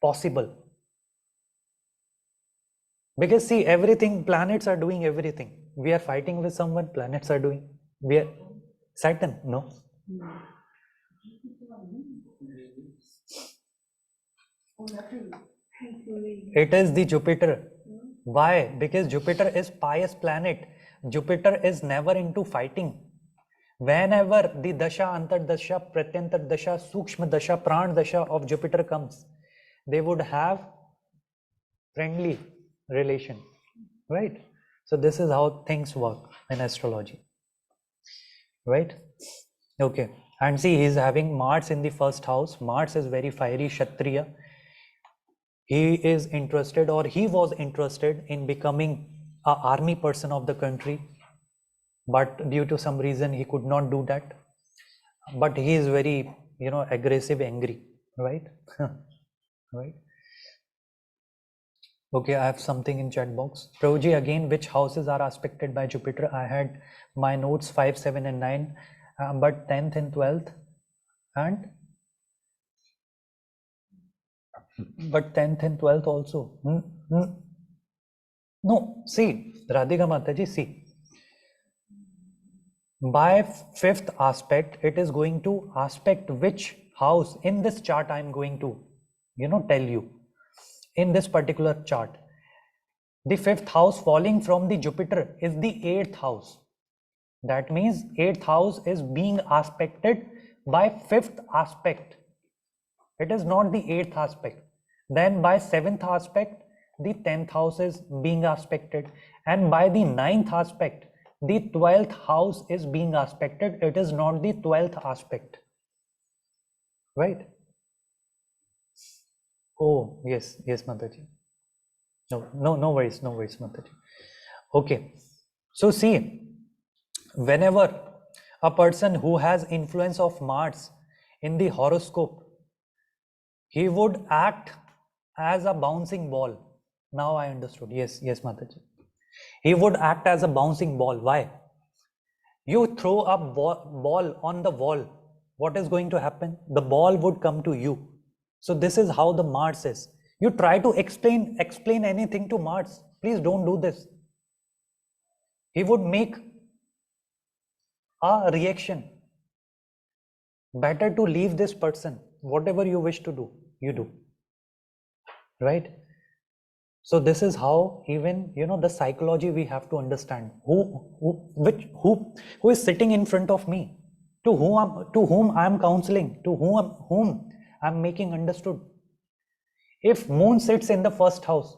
possible? Because see, everything, planets are doing everything. We are fighting with someone, planets are doing. We are Saturn, no? It is the Jupiter. Why? Because Jupiter is pious planet. Jupiter is never into fighting. Whenever the dasha, antardasha, pratyantardasha, sukshma dasha, pran dasha of Jupiter comes, they would have friendly relation, right? So this is how things work in astrology, right? Okay, and see, he is having Mars in the 1st house. Mars is very fiery Kshatriya. He is interested, or he was interested in becoming an army person of the country, but due to some reason he could not do that. But he is very, aggressive, angry, right? Right. Okay, I have something in chat box. Prabhuji, again, which houses are aspected by Jupiter? I had my notes 5, 7 and 9, but 10th and 12th, and but 10th and 12th also. No, see, Radhika Mataji, see. By 5th aspect, it is going to aspect which house in this chart I am going to, tell you. In this particular chart, the 5th house falling from the Jupiter is the 8th house. That means 8th house is being aspected by 5th aspect. It is not the 8th aspect. Then by 7th aspect, the 10th house is being aspected. And by the 9th aspect, the 12th house is being aspected. It is not the 12th aspect. Right? Oh, yes, Mataji. No worries, Mataji. Okay. So see, whenever a person who has influence of Mars in the horoscope, he would act as a bouncing ball. Now I understood. Yes, Mataji. He would act as a bouncing ball. Why? You throw a ball on the wall. What is going to happen? The ball would come to you. So this is how the Mars is. You try to explain anything to Mars. Please don't do this. He would make a reaction. Better to leave this person. Whatever you wish to do, you do. Right? So this is how even, the psychology we have to understand. Who is sitting in front of me? To whom I am counseling? To whom I am making understood? If moon sits in the 1st house,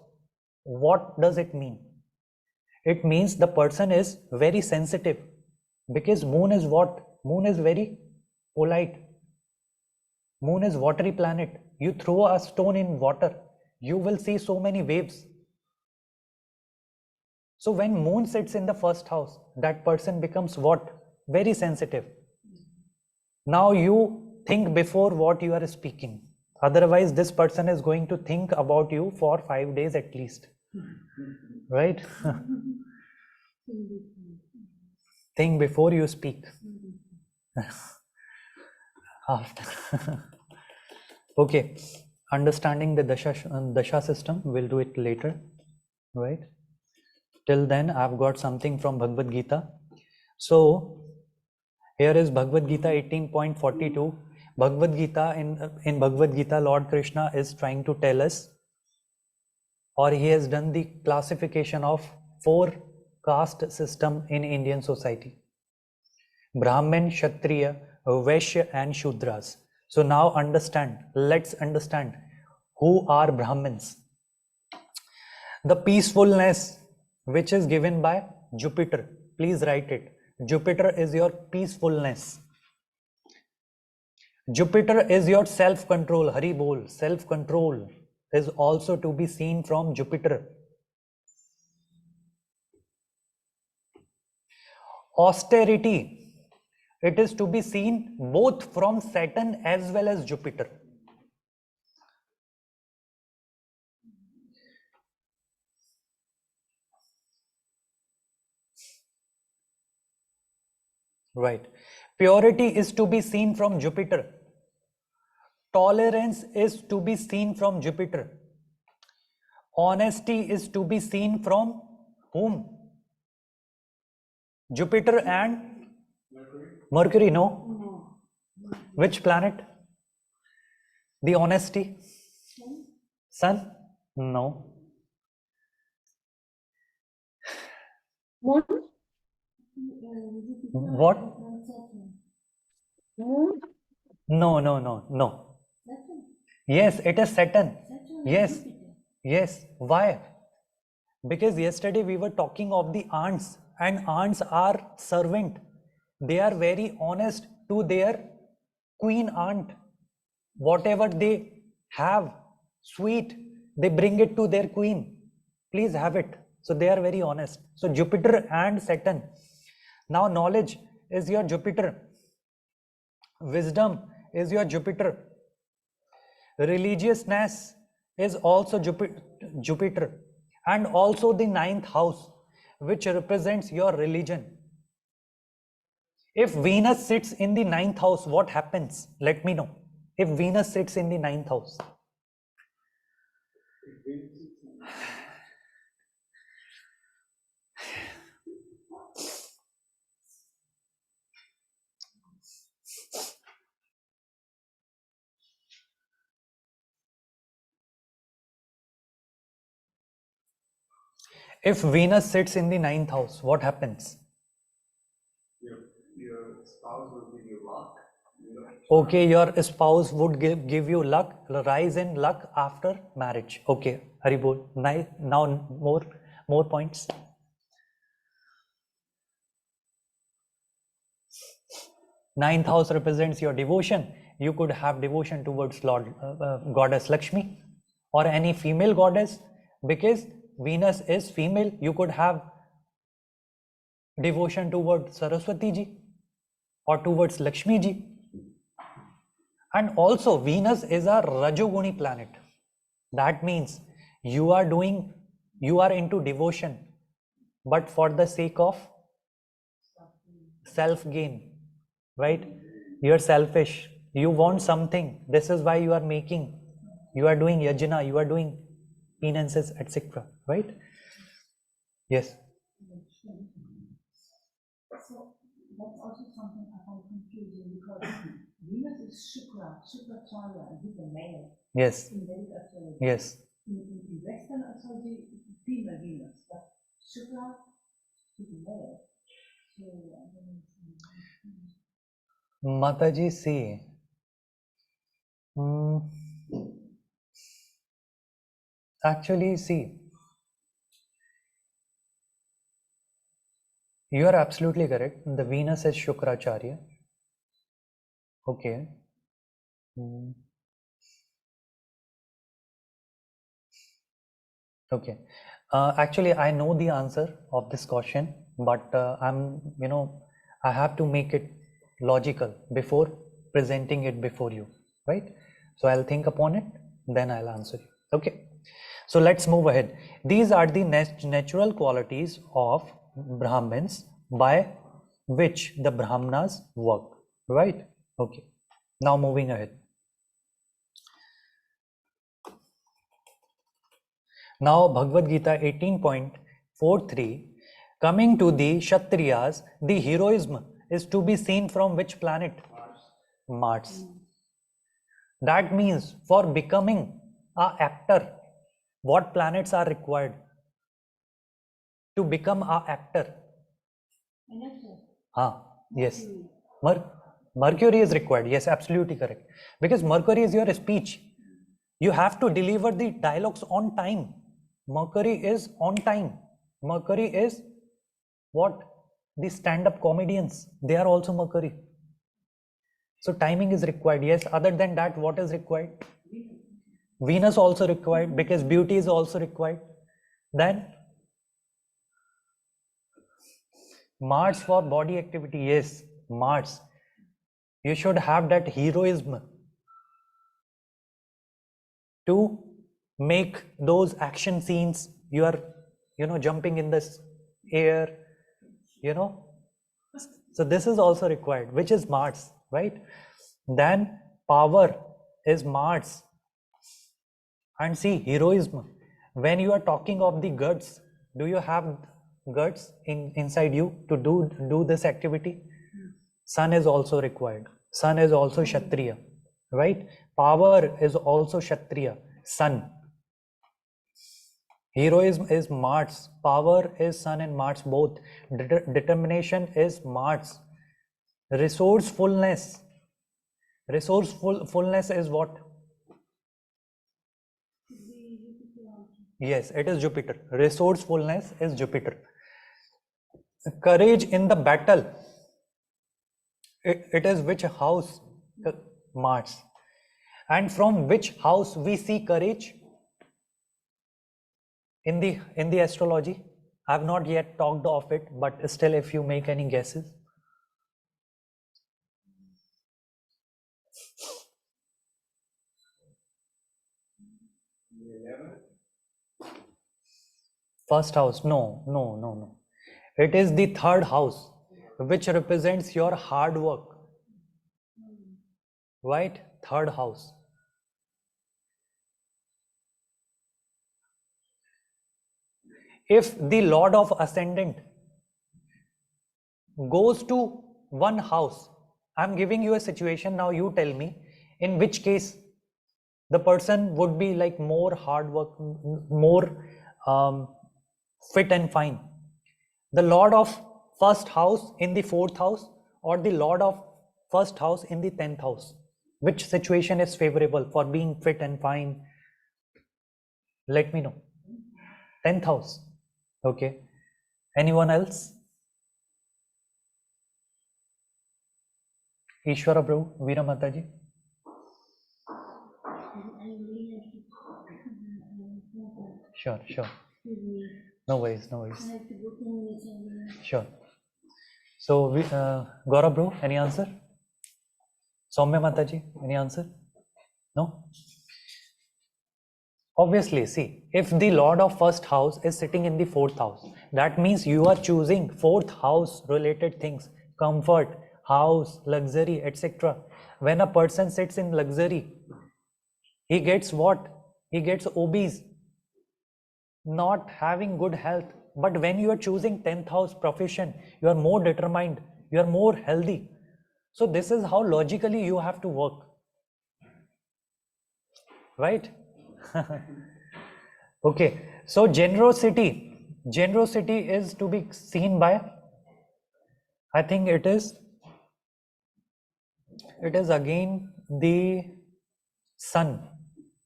what does it mean? It means the person is very sensitive, because moon is what? Moon is very polite. Moon is watery planet. You throw a stone in water, you will see so many waves. So when moon sits in the 1st house, that person becomes what? Very sensitive. Now you think before what you are speaking. Otherwise, this person is going to think about you for 5 days at least. Right? Think before you speak. After. Okay, understanding the dasha system, we'll do it later, right? Till then, I've got something from Bhagavad Gita. So here is Bhagavad Gita 18.42. Bhagavad Gita, in Bhagavad Gita, Lord Krishna is trying to tell us, or he has done the classification of 4 caste system in Indian society: Brahmin, Kshatriya, Vaishya and Shudras. So now let's understand who are Brahmins. The peacefulness which is given by Jupiter, please write it. Jupiter is your peacefulness. Jupiter is your self-control. Hari bol. Self-control is also to be seen from Jupiter. Austerity, it is to be seen both from Saturn as well as Jupiter. Right. Purity is to be seen from Jupiter. Tolerance is to be seen from Jupiter. Honesty is to be seen from whom? Jupiter and Mercury, no? Which planet? The honesty? Sun? No. Moon? What? Moon? No. Yes, it is Saturn. Yes. Yes. Why? Because yesterday we were talking of the ants, and ants are servant. They are very honest to their queen ant. Whatever they have, sweet, they bring it to their queen. Please have it. So they are very honest. So Jupiter and Saturn. Now knowledge is your Jupiter. Wisdom is your Jupiter. Religiousness is also Jupiter. And also the 9th house, which represents your religion. If Venus sits in the 9th house, what happens? Let me know. If Venus sits in the 9th house. If Venus sits in the 9th house, what happens? Your spouse will give you luck. Okay, your spouse would give you luck, rise in luck after marriage. Okay, Haribol. Now more points. Ninth house represents your devotion. You could have devotion towards Goddess Lakshmi or any female goddess, because Venus is female. You could have devotion towards Saraswati ji or towards Lakshmi ji. And also Venus is a Rajoguni planet. That means you are into devotion, but for the sake of self-gain, right? You're selfish. You want something. This is why you are doing yajna, you are doing penances, etc. Right? Yes. So that's also something I find confusing, because Venus is Shukracharya, he's a male. Yes. In Vedic astrology. Yes. In Western astrology, it's female Venus, but Shukra is a male. So Mataji, see. Actually, see. You are absolutely correct. The Venus is Shukracharya. Okay. Okay. Actually, I know the answer of this question, but I have to make it logical before presenting it before you, right? So I'll think upon it, then I'll answer you. Okay. So let's move ahead. These are the natural qualities of Brahmins by which the Brahmanas work, right? Okay, now moving ahead. Now Bhagavad Gita 18.43, coming to the Kshatriyas, the heroism is to be seen from which planet? Mars. That means for becoming an actor, what planets are required to become an actor? Yes. Mercury is required. Yes, absolutely correct. Because Mercury is your speech. You have to deliver the dialogues on time. Mercury is on time. Mercury is what? The stand-up comedians. They are also Mercury. So timing is required. Yes, other than that, what is required? Venus also required, because beauty is also required. Then Mars for body activity. Yes, Mars. You should have that heroism to make those action scenes. You are, jumping in this air, So this is also required, which is Mars, right? Then power is Mars. And see, heroism. When you are talking of the guts, do you have guts inside you to do this activity? Sun is also required. Sun is also Kshatriya, right? Power is also Kshatriya, Sun. Heroism is Mars. Power is Sun and Mars both. Determination is Mars. Resourcefulness. Resourcefulness is what? Yes, it is Jupiter. Resourcefulness is Jupiter. Courage in the battle. It is which house? Mars. And from which house we see courage? In the astrology, I have not yet talked of it, but still, if you make any guesses. First house? No. It is the third house, which represents your hard work. Right? Third house. If the Lord of Ascendant goes to one house, I'm giving you a situation, now you tell me in which case the person would be like more hard work, more fit and fine. The Lord of first house in the fourth house, or the Lord of first house in the 10th house? Which situation is favorable for being fit and fine? Let me know. 10th house. Okay. Anyone else? Ishwara Prabhu, Veera Mataji. Sure. No worries. Sure. So, Gaurav Bro, any answer? Soumya Mataji, any answer? No? Obviously, see, if the Lord of first house is sitting in the fourth house, that means you are choosing fourth house related things, comfort, house, luxury, etc. When a person sits in luxury, he gets what? He gets obese, not having good health. But when you are choosing 10th house profession, you are more determined, you are more healthy. So this is how logically you have to work, right? Okay, so generosity is to be seen by, I think it is again the sun.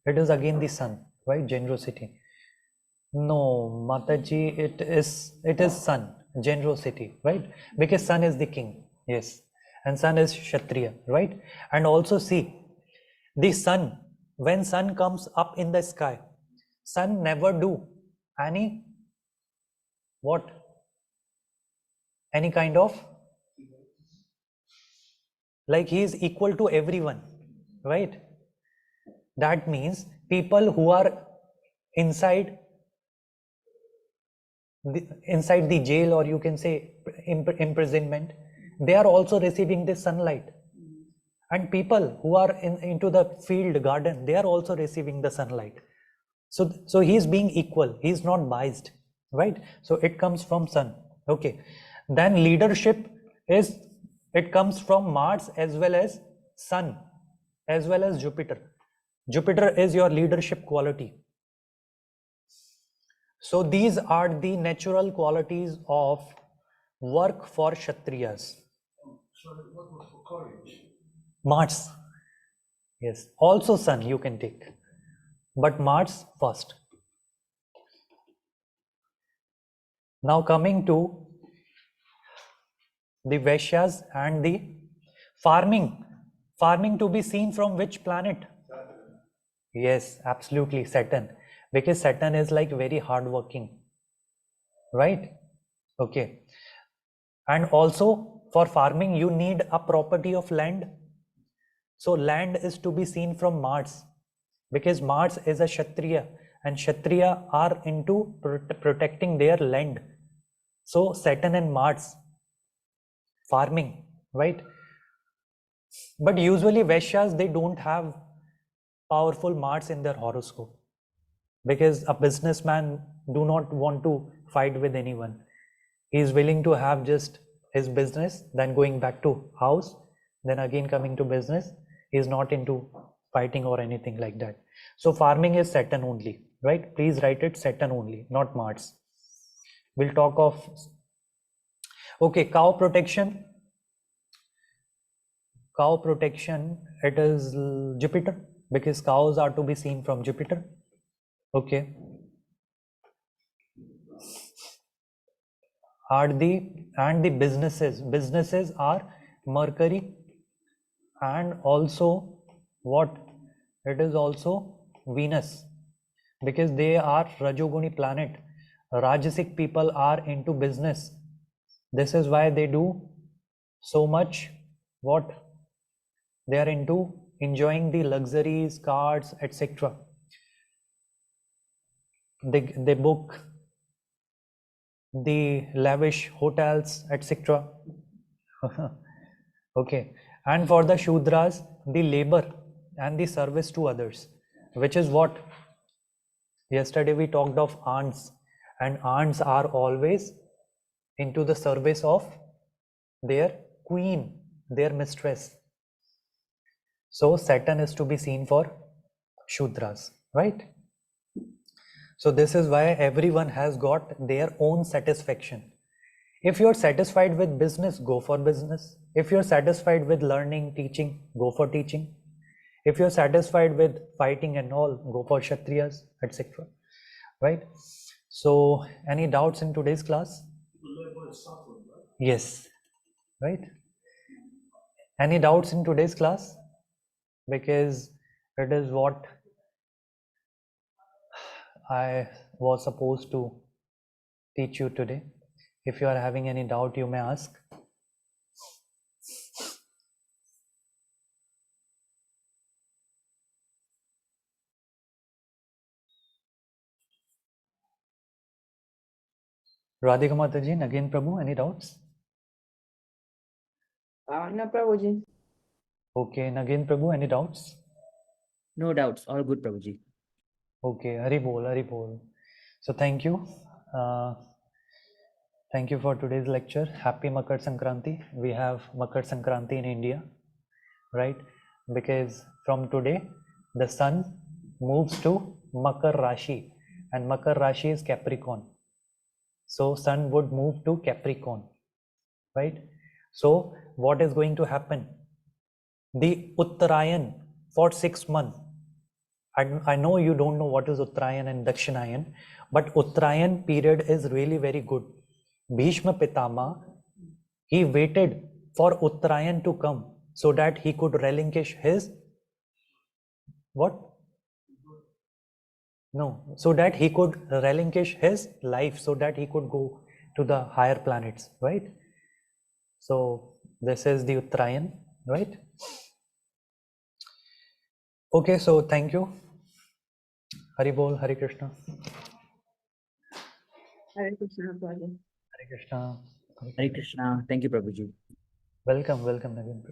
It is again the sun, right? Generosity. No, Mataji, it is sun, generosity, right? Because sun is the king, yes, and sun is Kshatriya, right? And also see, the sun, when sun comes up in the sky, sun never do any what? Any kind of, like he is equal to everyone, right? That means people who are inside the jail, or you can say imprisonment, they are also receiving this sunlight. And people who are into the field garden, they are also receiving the sunlight. So he's being equal, he's not biased, right? So it comes from sun. Okay, then leadership is, it comes from Mars as well as sun as well as Jupiter. Jupiter is your leadership quality. So these are the natural qualities of work for Kshatriyas. Sorry, what was for courage? Mars. Yes, also sun you can take, but Mars first. Now coming to the Vaishyas and the farming. Farming to be seen from which planet? Saturn. Yes, absolutely, Saturn. Because Saturn is like very hardworking, right? Okay. And also for farming, you need a property of land. So land is to be seen from Mars, because Mars is a Kshatriya and Kshatriya are into protecting their land. So Saturn and Mars, farming, right? But usually Vaishyas, they don't have powerful Mars in their horoscope, because a businessman do not want to fight with anyone. He is willing to have just his business, then going back to house, then again coming to business. He is not into fighting or anything like that. So farming is Saturn only, right? Please write it Saturn only, not Mars. We'll talk of, okay, cow protection. Cow protection, it is Jupiter, because cows are to be seen from Jupiter. Okay. And the businesses are Mercury, and also what? It is also Venus, because they are Rajoguni planet. Rajasic people are into business. This is why they do so much what? They are into enjoying the luxuries, cars, etc. They book the lavish hotels, etc. Okay. And for the Shudras, the labor and the service to others, which is what? Yesterday we talked of ants, and ants are always into the service of their queen, their mistress. So Saturn is to be seen for Shudras, right? So this is why everyone has got their own satisfaction. If you're satisfied with business, go for business. If you're satisfied with learning, teaching, go for teaching. If you're satisfied with fighting and all, go for Kshatriyas, etc. Right? So any doubts in today's class? Yes. Right? Any doubts in today's class? Because it is what I was supposed to teach you today. If you are having any doubt, you may ask. Radhika Mataji, again Prabhu, any doubts? No, Prabhuji. Okay, Nagin Prabhu, any doubts? No doubts, all good, Prabhuji. Okay, Hari Bol, Hari Bol. So thank you. Thank you for today's lecture. Happy Makar Sankranti. We have Makar Sankranti in India, right? Because from today, the sun moves to Makar Rashi, and Makar Rashi is Capricorn. So sun would move to Capricorn, right? So what is going to happen? The Uttarayan for 6 months. I know you don't know what is Uttarayan and Dakshinayan, but Uttarayan period is really very good. Bhishma Pitama, he waited for Uttarayan to come so that he could relinquish his what? No, so that he could relinquish his life, so that he could go to the higher planets, right? So this is the Uttarayan, right? Okay, so thank you. Hari Bol, Hari Krishna. Hare Krishna, Prabhuji. Hare Krishna. Hare Krishna. Thank you, Prabhuji. Welcome, welcome again.